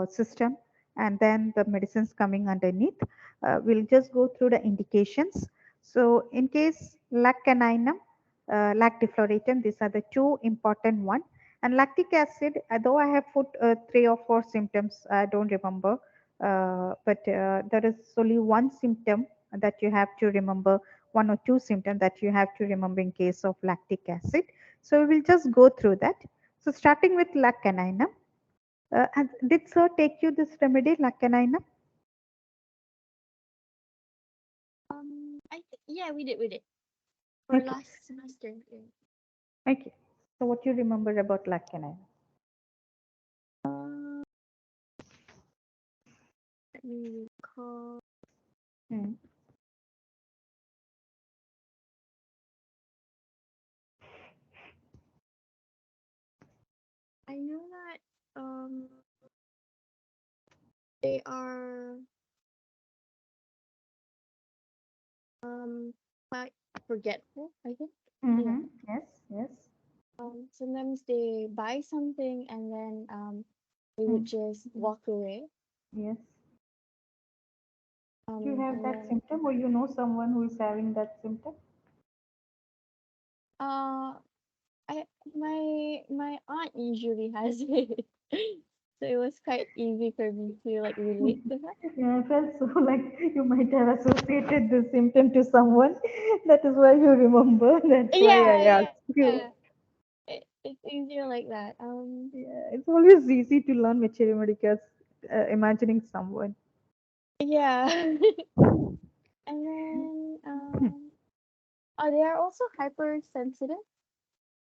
Speaker 1: system and then the medicines coming underneath. We'll just go through the indications. So in case lacaninum, lactifloratum, these are the two important one. And lactic acid, though I have put three or four symptoms, I don't remember, but there is only one symptom that you have to remember, one or two symptoms that you have to remember in case of lactic acid. So we will just go through that. So starting with lacaninum, and did sir take you this remedy lacaninum?
Speaker 2: Yeah, we did for
Speaker 1: Okay,
Speaker 2: last semester. Yeah.
Speaker 1: okay. So what you remember about lacaninum?
Speaker 2: Uh, Let me recall.
Speaker 1: Hmm.
Speaker 2: I know that they are um quite forgetful, I think. Yeah.
Speaker 1: Mm-hmm. Yes, yes.
Speaker 2: Sometimes they buy something and then they would
Speaker 1: Hmm.
Speaker 2: just walk away.
Speaker 1: Yes. Do you have
Speaker 2: And
Speaker 1: that
Speaker 2: then
Speaker 1: symptom or you know someone who is having that symptom?
Speaker 2: uh I my aunt usually has it. So it was quite easy for me to like relate to her.
Speaker 1: Yeah, I felt so like you might have associated this symptom to someone. That is why you remember. That's why I
Speaker 2: Yeah, yeah,
Speaker 1: asked you.
Speaker 2: yeah. It's easier like that.
Speaker 1: Yeah, it's always easy to learn Vacheri Medicus, imagining someone.
Speaker 2: Yeah. And then oh, they are also hypersensitive.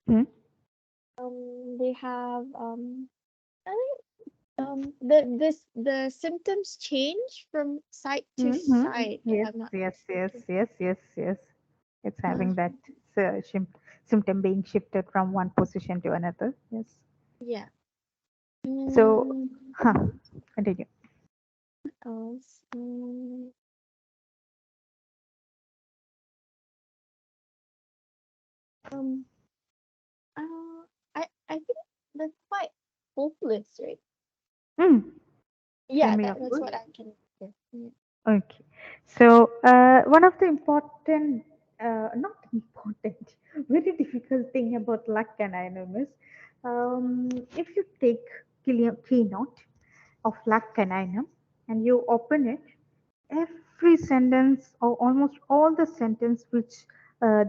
Speaker 1: Hmm.
Speaker 2: They have I think the symptoms change from site to
Speaker 1: Mm-hmm.
Speaker 2: site if
Speaker 1: Yes,
Speaker 2: I'm not
Speaker 1: yes, yes,
Speaker 2: mistaken.
Speaker 1: yes, yes, yes. It's
Speaker 2: Uh,
Speaker 1: having that symptom being shifted from one position to another. Yes.
Speaker 2: yeah.
Speaker 1: So,
Speaker 2: Mm,
Speaker 1: huh, continue.
Speaker 2: what else? Um, I think that's quite hopeless, right?
Speaker 1: Mm,
Speaker 2: Yeah,
Speaker 1: semi
Speaker 2: that's
Speaker 1: upward.
Speaker 2: what I can hear. Yeah.
Speaker 1: Okay. So, one of the important, not important, very difficult thing about luck and INM is if you take keynote of luck and INM and you open it, every sentence or almost all the sentence which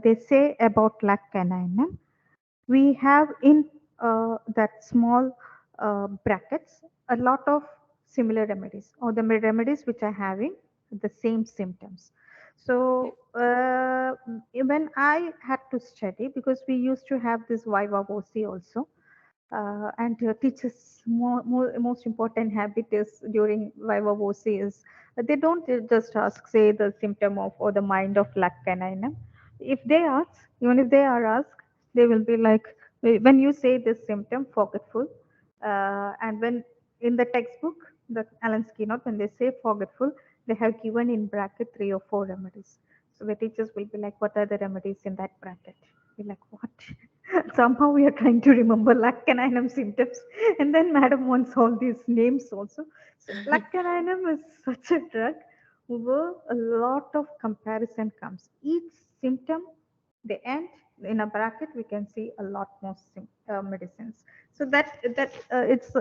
Speaker 1: they say about luck and INM, we have in that small brackets a lot of similar remedies or the remedies which are having the same symptoms. So when I had to study, because we used to have this viva voce also, and teachers most important habit is during viva voce is they don't just ask say the symptom of or the mind of lac canine. If they ask, even if they are asked, they will be like, when you say this symptom forgetful, and when in the textbook the Allen's keynote when they say forgetful, they have given in bracket three or four remedies. So the teachers will be like, what are the remedies in that bracket? Be like, what? Somehow we are trying to remember lacunainum symptoms, and then madam wants all these names also. So lacunainum is such a drug where a lot of comparison comes. Each symptom, the end in a bracket, we can see a lot more medicines. So that it's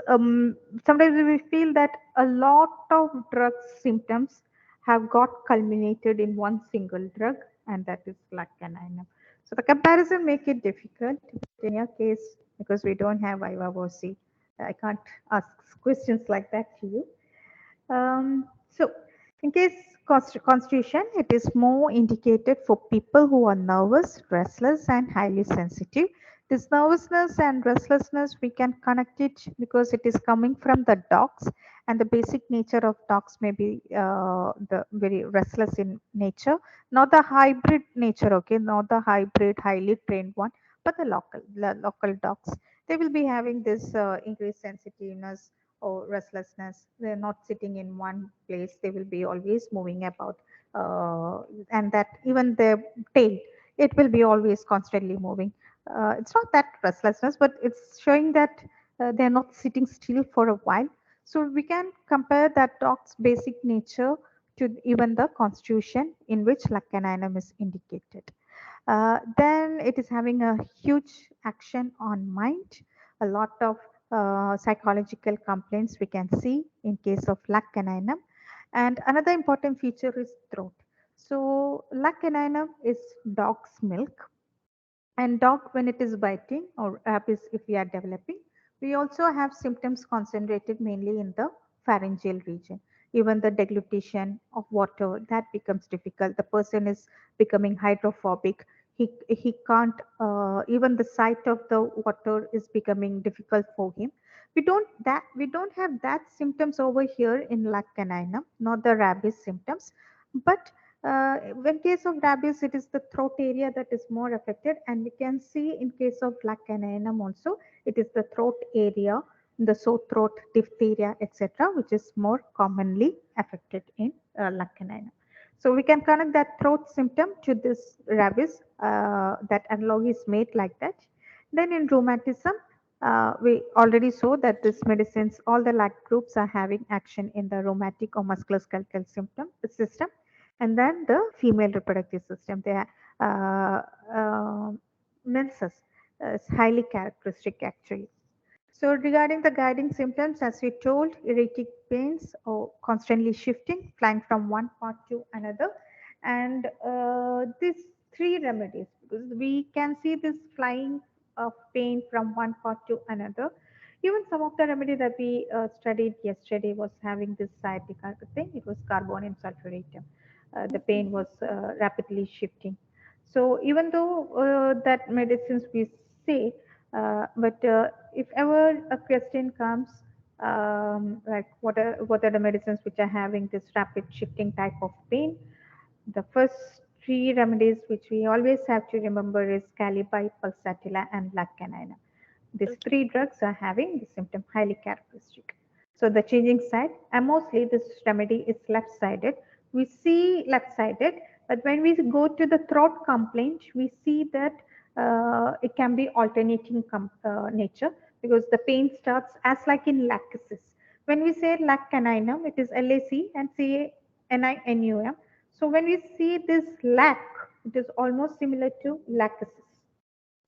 Speaker 1: sometimes we feel that a lot of drug symptoms have got culminated in one single drug, and that is lacunainum. So the comparison make it difficult. But in your case, because we don't have viva voce, I can't ask questions like that to you. So, in case constitution, it is more indicated for people who are nervous, restless, and highly sensitive. This nervousness and restlessness, we can connect it because it is coming from the dogs, and the basic nature of dogs may be the very restless in nature, not the hybrid nature, okay, not the hybrid, highly trained one, but the local dogs. They will be having this increased sensitiveness or restlessness. They're not sitting in one place. They will be always moving about, and that even their tail, it will be always constantly moving. It's not that restlessness, but it's showing that they're not sitting still for a while. So we can compare that dog's basic nature to even the constitution in which luck caninum is indicated. Then it is having a huge action on mind. A lot of psychological complaints we can see in case of luck caninum. And another important feature is throat. So luck caninum is dog's milk, and dog when it is biting or rabies if we are developing, we also have symptoms concentrated mainly in the pharyngeal region. Even the deglutition of water, that becomes difficult. The person is becoming hydrophobic. He can't, even the sight of the water is becoming difficult for him. We don't have that symptoms over here in lac caninum, not the rabies symptoms. But when case of rabies, it is the throat area that is more affected, and we can see in case of lac caninum also, it is the throat area, the sore throat, diphtheria, etc., which is more commonly affected in lac caninum. So we can connect that throat symptom to this rabies. That analog is made like that. Then in rheumatism, we already saw that this medicines, all the LAC groups are having action in the rheumatic or musculoskeletal system, and then the female reproductive system. Their menses is highly characteristic actually. So regarding the guiding symptoms, as we told, erratic pains or constantly shifting, flying from one part to another, and these three remedies, because we can see this flying of pain from one part to another. Even some of the remedy that we studied yesterday was having this sciatica thing. It was carbonium sulfuratum. The pain was rapidly shifting. So even though that medicines we say, but if ever a question comes, like what are the medicines which are having this rapid shifting type of pain, the first three remedies which we always have to remember is Calibi, Pulsatilla, and lac caninum. These
Speaker 2: Okay.
Speaker 1: three drugs are having the symptom highly characteristic. So the changing side, and mostly this remedy is left-sided. We see left-sided, but when we go to the throat complaint, we see that it can be alternating nature, because the pain starts as like in lachesis. When we say lac caninum, it is LAC and CANINUM. So when we see this lac, it is almost similar to lachesis.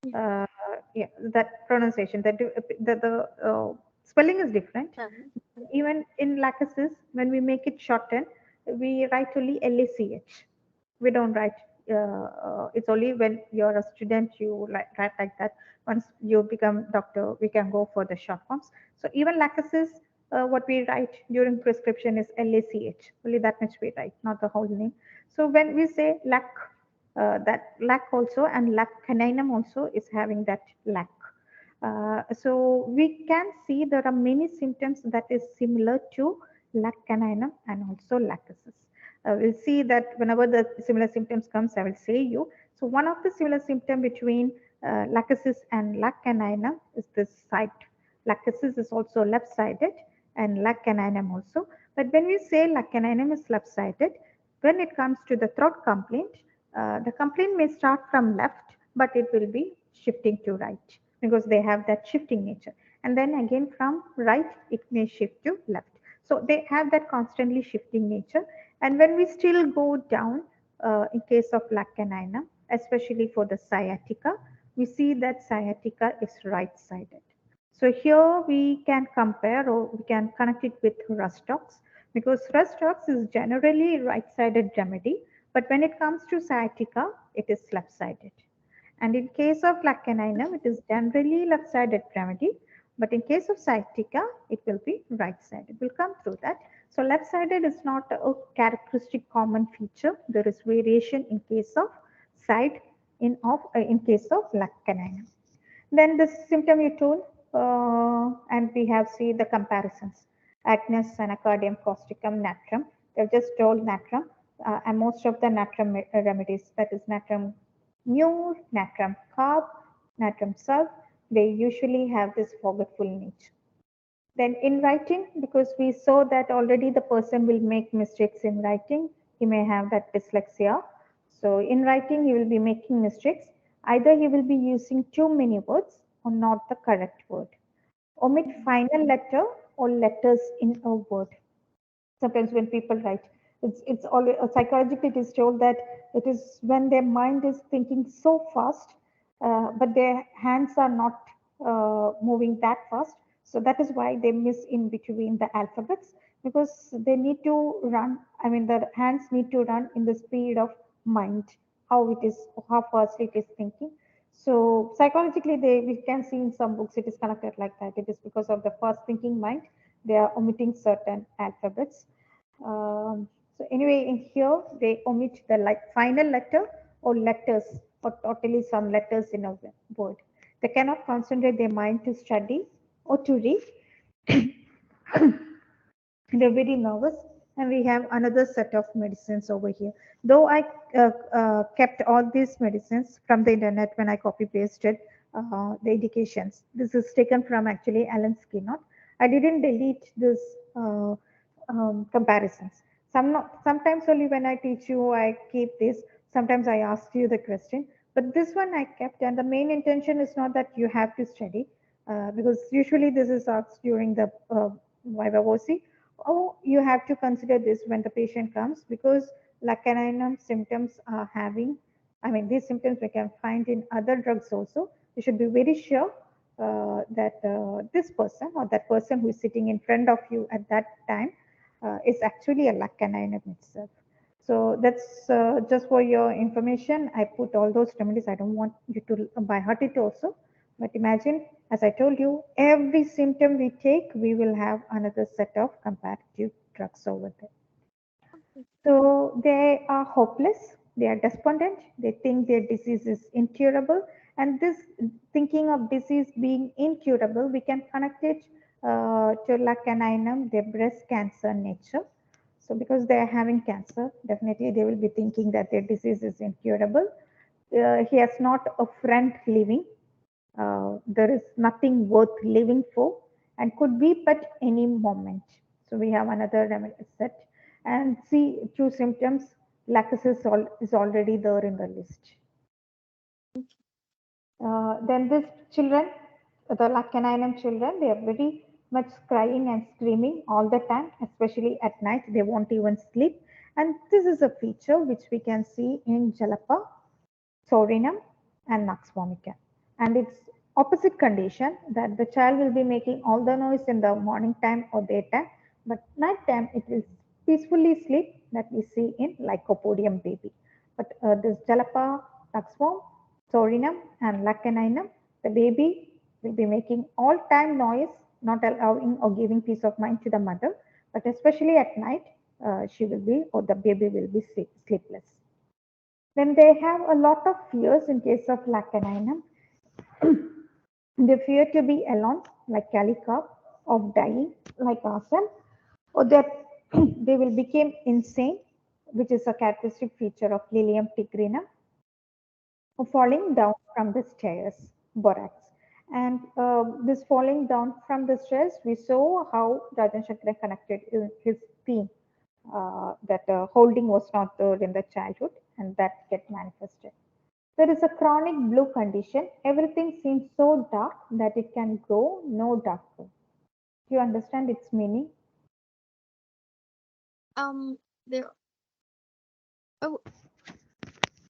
Speaker 2: Yeah.
Speaker 1: uh, yeah, that pronunciation, the spelling is different. Even in lachesis, when we make it shorten, we write only LACH. We don't write. It's only when you're a student you write like that. Once you become doctor, we can go for the short forms. So even lachesis, what we write during prescription is LACH. Only that much we write, not the whole name. So when we say lac, that lac also, and lac caninum also is having that lac. So we can see there are many symptoms that is similar to lac caninum and also lachesis. We'll see that whenever the similar symptoms comes, I will say you. So one of the similar symptom between lachesis and lac caninum is this side. Lachesis is also left-sided and lac caninum also. But when we say lac caninum is left-sided, when it comes to the throat complaint, the complaint may start from left, but it will be shifting to right because they have that shifting nature. And then again from right, it may shift to left. So they have that constantly shifting nature. And when we still go down, in case of lac caninum, especially for the sciatica, we see that sciatica is right-sided. So here we can compare or we can connect it with Rustox, because Rustox is generally right-sided remedy, but when it comes to sciatica, it is left-sided. And in case of lac caninum, it is generally left-sided remedy, but in case of sciatica, it will be right-sided. We'll come through that. So left-sided is not a characteristic common feature. There is variation in case of side in case of lac caninum. Then the symptom you told, and we have seen the comparisons. Agnus, anacardium, causticum, natrum. They've just told natrum, and most of the natrum remedies, that is natrum mure, natrum carb, natrum sulf, they usually have this forgetful nature. Then in writing, because we saw that already the person will make mistakes in writing, he may have that dyslexia. So in writing, he will be making mistakes. Either he will be using too many words or not the correct word. Omit final letter or letters in a word. Sometimes when people write, it's always psychologically it is told that it is when their mind is thinking so fast, but their hands are not moving that fast. So that is why they miss in between the alphabets, because they need to run, I mean the hands need to run in the speed of mind, how it is, how fast it is thinking. So psychologically we can see in some books it is connected like that. It is because of the fast thinking mind, they are omitting certain alphabets. So anyway, in here they omit the like final letter or letters, or totally some letters in a word. They cannot concentrate their mind to study or to read. They're very nervous. And we have another set of medicines over here. Though I kept all these medicines from the internet when I copy pasted the indications. This is taken from actually Alan Skinner. I didn't delete this comparisons. Sometimes only when I teach you, I keep this. Sometimes I ask you the question, but this one I kept, and the main intention is not that you have to study, because usually this is asked during the Viva Voce. Oh, you have to consider this when the patient comes, because Lacanine symptoms are having, I mean, these symptoms we can find in other drugs also. You should be very sure that this person or that person who is sitting in front of you at that time is actually a Lacanine itself. So that's just for your information. I put all those remedies. I don't want you to by heart it also. But imagine, as I told you, every symptom we take, we will have another set of comparative drugs over there. So they are hopeless, they are despondent, they think their disease is incurable. And this thinking of disease being incurable, we can connect it to Lacaninum, their breast cancer nature. So because they are having cancer, definitely they will be thinking that their disease is incurable. He has not a friend living. There is nothing worth living for, and could be at any moment. So we have another set, and see true symptoms. Lacus is already there in the list. Then these children, the Lacanine children, they are very much crying and screaming all the time, especially at night. They won't even sleep. And this is a feature which we can see in Jalapa, Sorinum, and Nux vomica. And it's opposite condition that the child will be making all the noise in the morning time or daytime, but night time it will peacefully sleep, that we see in Lycopodium baby. But this Jalapa, Nux Sorinum, and Lacaninum, the baby will be making all time noise, not allowing or giving peace of mind to the mother, but especially at night, she will be, or the baby will be sleepless. Then they have a lot of fears in case of Lacaninum. They fear to be alone, like Calico, of dying, like ourselves, or that they will become insane, which is a characteristic feature of Lilium tigrinum, or falling down from the stairs, borax. And this falling down from the stairs, we saw how Rajan Shankar connected his theme, that holding was not there in the childhood, and that get manifested. There is a chronic blue condition. Everything seems so dark that it can grow no darker. Do you understand its meaning?
Speaker 2: There. Oh,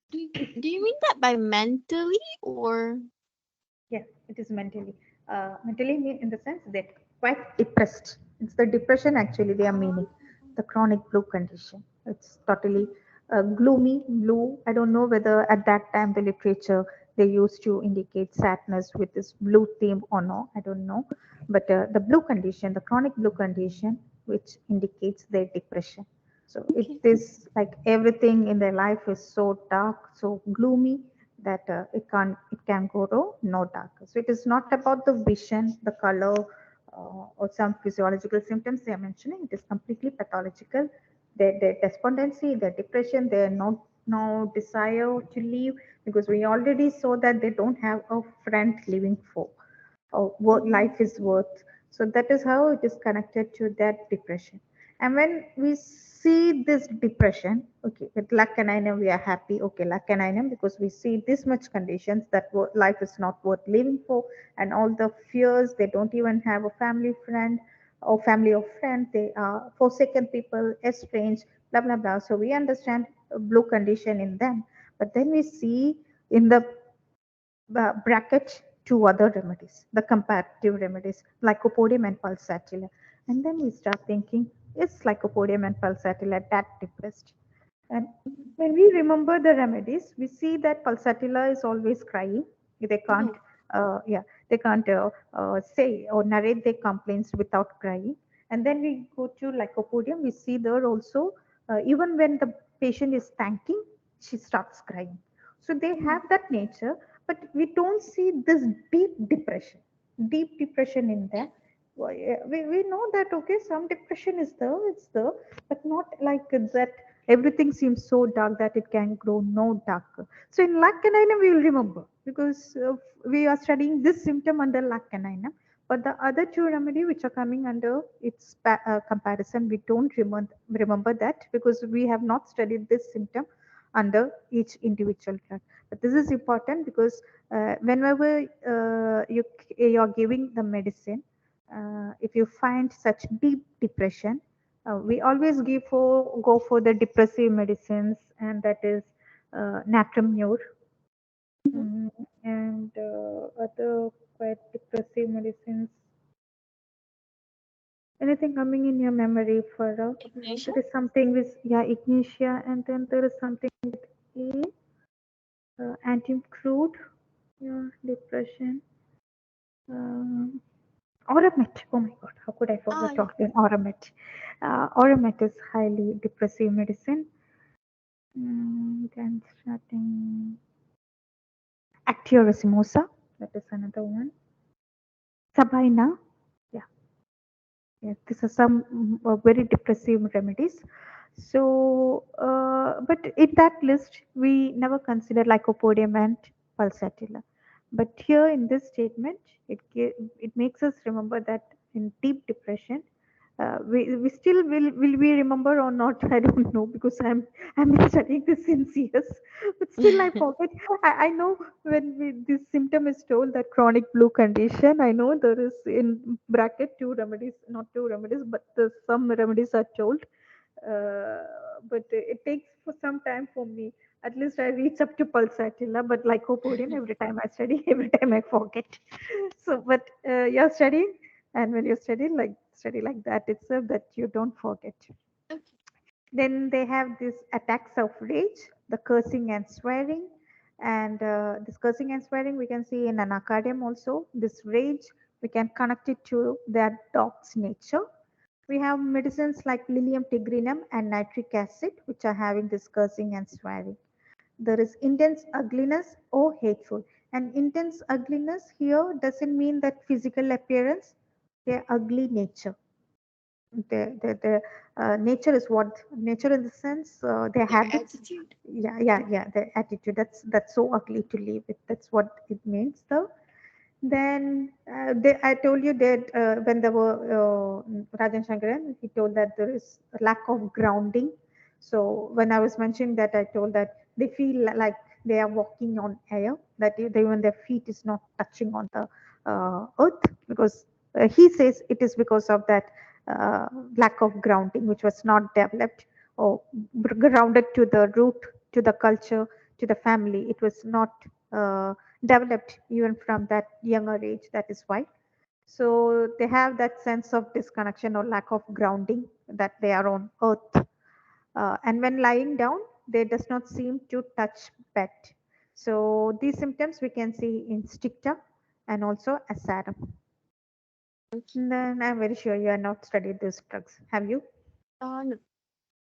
Speaker 2: do you mean that by mentally or?
Speaker 1: Yes, it is mentally. Mentally mean in the sense they're quite depressed. It's the depression actually they are meaning. The chronic blue condition. It's totally gloomy blue. I don't know whether at that time the literature they used to indicate sadness with this blue theme or no. I don't know. But the blue condition, the chronic blue condition, which indicates their depression. So it
Speaker 2: Okay.
Speaker 1: is like everything in their life is so dark, so gloomy that it can go to no darker. So it is not about the vision, the color, or some physiological symptoms they are mentioning. It is completely pathological. Their despondency, their depression, their no desire to leave, because we already saw that they don't have a friend living for, or what life is worth. So that is how it is connected to that depression. And when we see this depression, okay, with lacanine we are happy, okay, lacanine because we see this much conditions that life is not worth living for, and all the fears, they don't even have a family friend or family or friend, they are forsaken people, estranged, blah blah blah. So we understand blue condition in them, but then we see in the bracket two other remedies, the comparative remedies, Lycopodium and Pulsatilla. And then we start thinking, is Lycopodium and Pulsatilla that depressed? And
Speaker 2: Mhm.
Speaker 1: when we remember the remedies, we see that Pulsatilla is always crying. They can't,
Speaker 2: Yeah.
Speaker 1: yeah, they can't say or narrate their complaints without crying. And then we go to Lycopodium, we see there also, even when the patient is thanking, she starts crying. So they
Speaker 2: Mhm.
Speaker 1: have that nature, but we don't see this deep depression in them. We know that, okay, some depression is there, it's there, but not like that everything seems so dark that it can grow no darker. So in lac canina, we will remember because we are studying this symptom under lac canina, but the other two remedy which are coming under its comparison, we don't remember that because we have not studied this symptom under each individual drug. But this is important because whenever you are giving the medicine, if you find such deep depression, we always go for the depressive medicines, and that is Natramur,
Speaker 2: Mhm.
Speaker 1: mm, and other quite depressive medicines. Anything coming in your memory for
Speaker 2: Ignition?
Speaker 1: there is something with yeah ignitia, and then there is something with anti-crude, yeah, depression. Um, Oramet. Oh my God, how could I
Speaker 2: Ah,
Speaker 1: forget
Speaker 2: yeah.
Speaker 1: talking Oramet? Oramet is highly depressive medicine. Then starting Actio racemosa. That is another one. Sabina. Yeah, yeah. These are some very depressive remedies. So, but in that list, we never consider Lycopodium and Pulsatilla. But here in this statement, it makes us remember that in deep depression, we still will we remember or not? I don't know because I'm been studying this since years, but still I forget. I know when this symptom is told that chronic blue condition, I know there is in bracket two remedies, not two remedies, but some remedies are told. Uh, but it takes for some time for me. At least I reach up to Pulsatilla, but Lycopodium, every time I study, every time I forget. So, but you're studying, and when you study like that itself, that you don't forget.
Speaker 2: Okay.
Speaker 1: Then they have these attacks of rage, the cursing and swearing. And this cursing and swearing we can see in anacardium also. This rage, we can connect it to their dog's nature. We have medicines like Lilium tigrinum and nitric acid, which are having this cursing and swearing. There is intense ugliness or hateful. And intense ugliness here doesn't mean that physical appearance, their ugly nature. The nature is what nature in the sense their
Speaker 2: Their
Speaker 1: habits,
Speaker 2: attitude.
Speaker 1: yeah, their attitude. That's so ugly to live with. That's what it means, though. Then I told you that when there were Rajan Shankaran, he told that there is a lack of grounding. So when I was mentioning that, I told that they feel like they are walking on air, that when their feet is not touching on the earth, because he says it is because of that uh, lack of grounding, which was not developed or grounded to the root, to the culture, to the family. It was not. Developed even from that younger age. That is why. So they have that sense of disconnection or lack of grounding that they are on earth. And when lying down, they does not seem to touch bed. So these symptoms we can see in Sticta and also Asarum.
Speaker 2: Okay.
Speaker 1: Then I'm very sure you are not studied those drugs. Have you?
Speaker 2: No.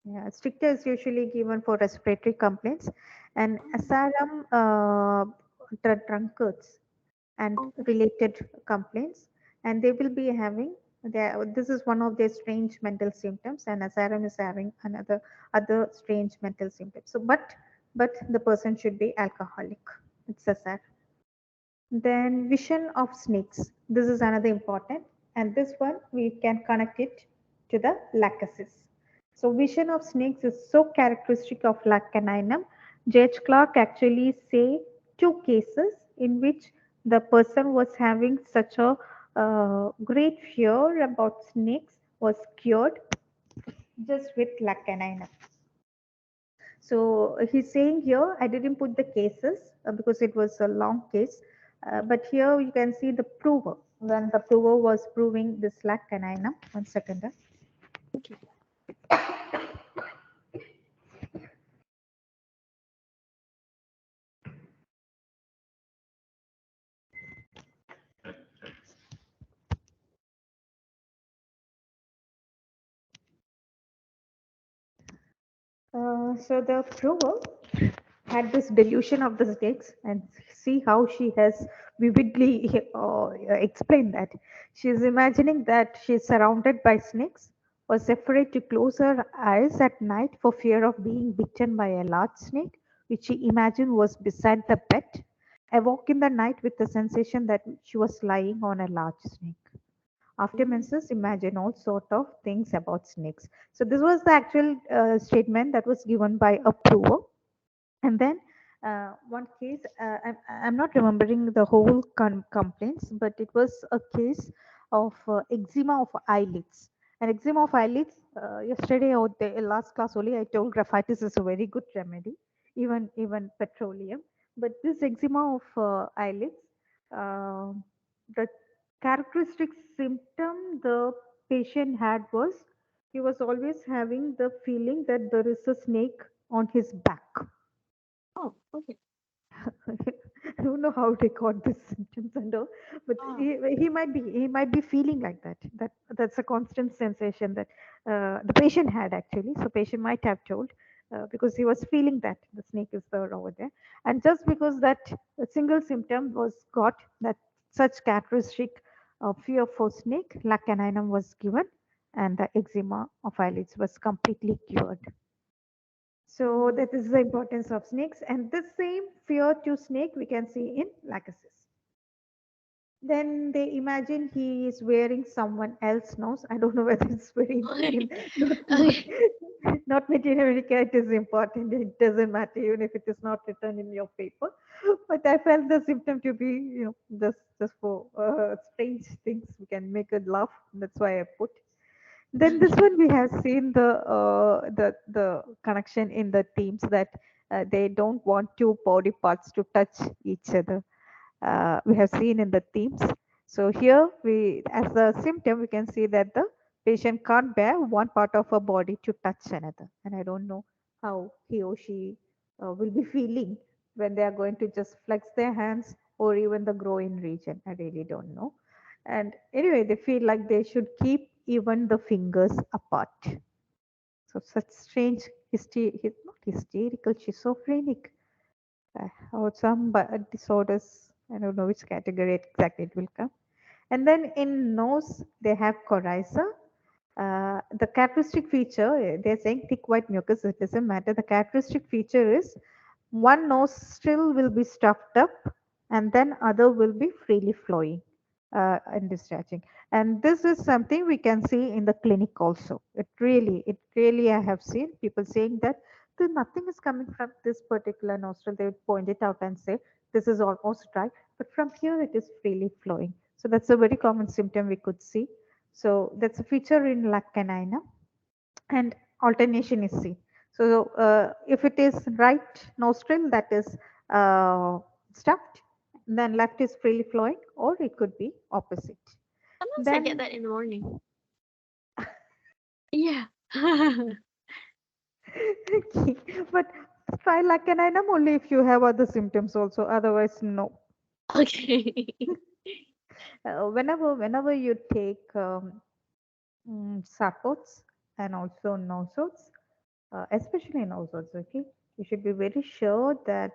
Speaker 1: Yeah, Stricta is usually given for respiratory complaints, and
Speaker 2: Oh,
Speaker 1: Asarum drunkards and
Speaker 2: oh,
Speaker 1: related complaints, and they will be having this is one of their strange mental symptoms, and Asarum is having another other strange mental symptoms. So, but the person should be alcoholic. It's Asarum. Then vision of snakes. This is another important. and this one we can connect it to the lachesis. So vision of snakes is so characteristic of Lacanine. J.H. Clark actually say two cases in which the person was having such a great fear about snakes was cured just with Lacanine. So he's saying here, I didn't put the cases because it was a long case, but here you can see the prover when the prover was proving this Lacanine. One second.
Speaker 2: Okay.
Speaker 1: So the prover had this delusion of the snakes, and see how she has vividly explained that. She is imagining that she is surrounded by snakes, was afraid to close her eyes at night for fear of being bitten by a large snake, which she imagined was beside the bed, awoke in the night with the sensation that she was lying on a large snake. After
Speaker 2: Mm.
Speaker 1: menses, imagine all sort of things about snakes. So this was the actual statement that was given by a prover. And then one case, I'm not remembering the whole complaints, but it was a case of eczema of eyelids. And eczema of eyelids, yesterday or the last class only, I told graphitis is a very good remedy, even petroleum. But this eczema of eyelids, uh, the characteristic symptom the patient had was he was always having the feeling that there is a snake on his back.
Speaker 2: Oh, okay.
Speaker 1: I don't know how they got these symptoms and all, but
Speaker 2: Oh,
Speaker 1: he might be feeling like that. That's a constant sensation that the patient had actually. So patient might have told because he was feeling that the snake is there over there, and just because that a single symptom was got that such characteristic fear for snake, lacaninum was given, and the eczema of eyelids was completely cured. So
Speaker 2: mm.
Speaker 1: that is the importance of snakes, and the same fear to snake we can see in lachesis. Then they imagine he is wearing someone else's nose. I don't know whether it's very important. Not, not,
Speaker 2: Okay.
Speaker 1: not in America, it is important. It doesn't matter even if it is not written in your paper. But I felt the symptom to be, just for strange things. We can make a laugh. That's why I put. Then this
Speaker 2: Okay.
Speaker 1: one we have seen the connection in the themes that they don't want two body parts to touch each other. We have seen in the themes. So here we, as a symptom, we can see that the patient can't bear one part of her body to touch another, and I don't know how he or she will be feeling when they are going to just flex their hands or even the groin region. I really don't know. And anyway, they feel like they should keep even the fingers apart. So such strange not hysterical, schizophrenic, or some disorders. I don't know which category exactly it will come. And then in nose, they have coryza. The characteristic feature, they're saying thick white mucus, it doesn't matter. The characteristic feature is one nostril will be stuffed up and then other will be freely flowing and discharging. And this is something we can see in the clinic also. It really, I have seen people saying that nothing is coming from this particular nostril. They would point it out and say, this is almost dry, but from here it is freely flowing. So that's a very common symptom we could see. So that's a feature in Lacanina, and alternation is seen. So if it is right nostril that is stuffed, then left is freely flowing, or it could be opposite.
Speaker 2: Sometimes I get
Speaker 1: Then,
Speaker 2: that in the morning. Yeah.
Speaker 1: okay, but try lacaninum only if you have other symptoms also. Otherwise, no.
Speaker 2: Okay.
Speaker 1: Whenever you take sapots and also nosots, especially nosots, okay, you should be very sure that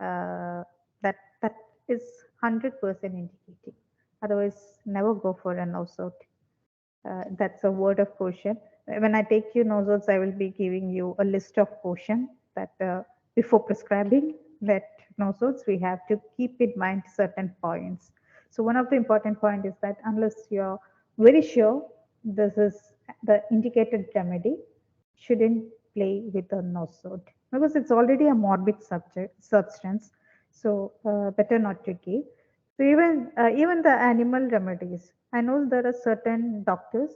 Speaker 1: that is 100% indicating. Otherwise, never go for a nosot. That's a word of caution. When I take you nosots, I will be giving you a list of caution that before prescribing that nosots, we have to keep in mind certain points. So one of the important point is that unless you're very sure this is the indicated remedy, shouldn't play with a nosode because it's already a morbid subject substance. So better not to give. So even the animal remedies, I know there are certain doctors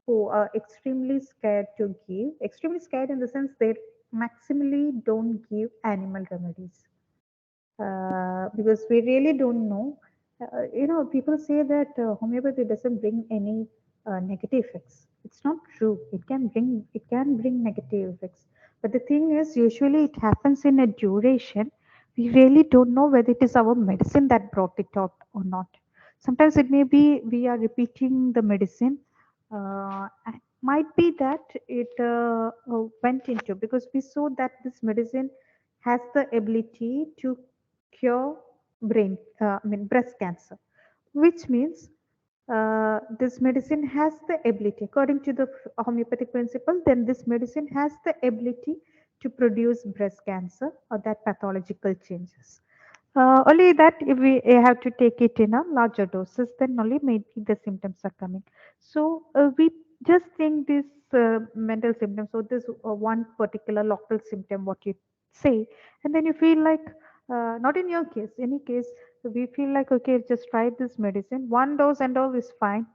Speaker 1: who are extremely scared to give, extremely scared in the sense they maximally don't give animal remedies because we really don't know. People say that homeopathy doesn't bring any negative effects. It's not true. It can bring negative effects, but the thing is, usually it happens in a duration. We really don't know whether it is our medicine that brought it out or not. Sometimes it may be we are repeating the medicine. And might be that it went into because we saw that this medicine has the ability to cure breast cancer, which means this medicine has the ability, according to the homeopathic principle, then this medicine has the ability to produce breast cancer or that pathological changes. Only that if we have to take it in a larger doses, then only maybe the symptoms are coming. So we just think this mental symptoms or this one particular local symptom, what you say, and then you feel like, not in your case, any case, we feel like, okay, just try this medicine. One dose and all is fine,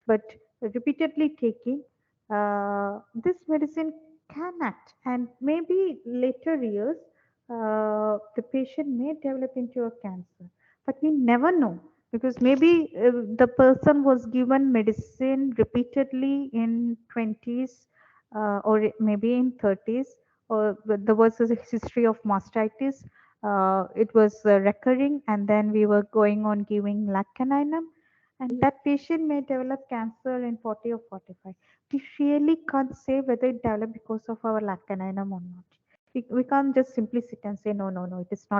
Speaker 1: but repeatedly taking this medicine can act, and maybe later years the patient may develop into a cancer, but we never know because maybe the person was given medicine repeatedly in 20s or maybe in 30s, or there was a history of mastitis. It was recurring, and then we were going on giving lacanine, and that patient may develop cancer in 40 or 45. We really can't say whether it developed because of our lacanine or not. We can't just simply sit and say, no, no, no, it is not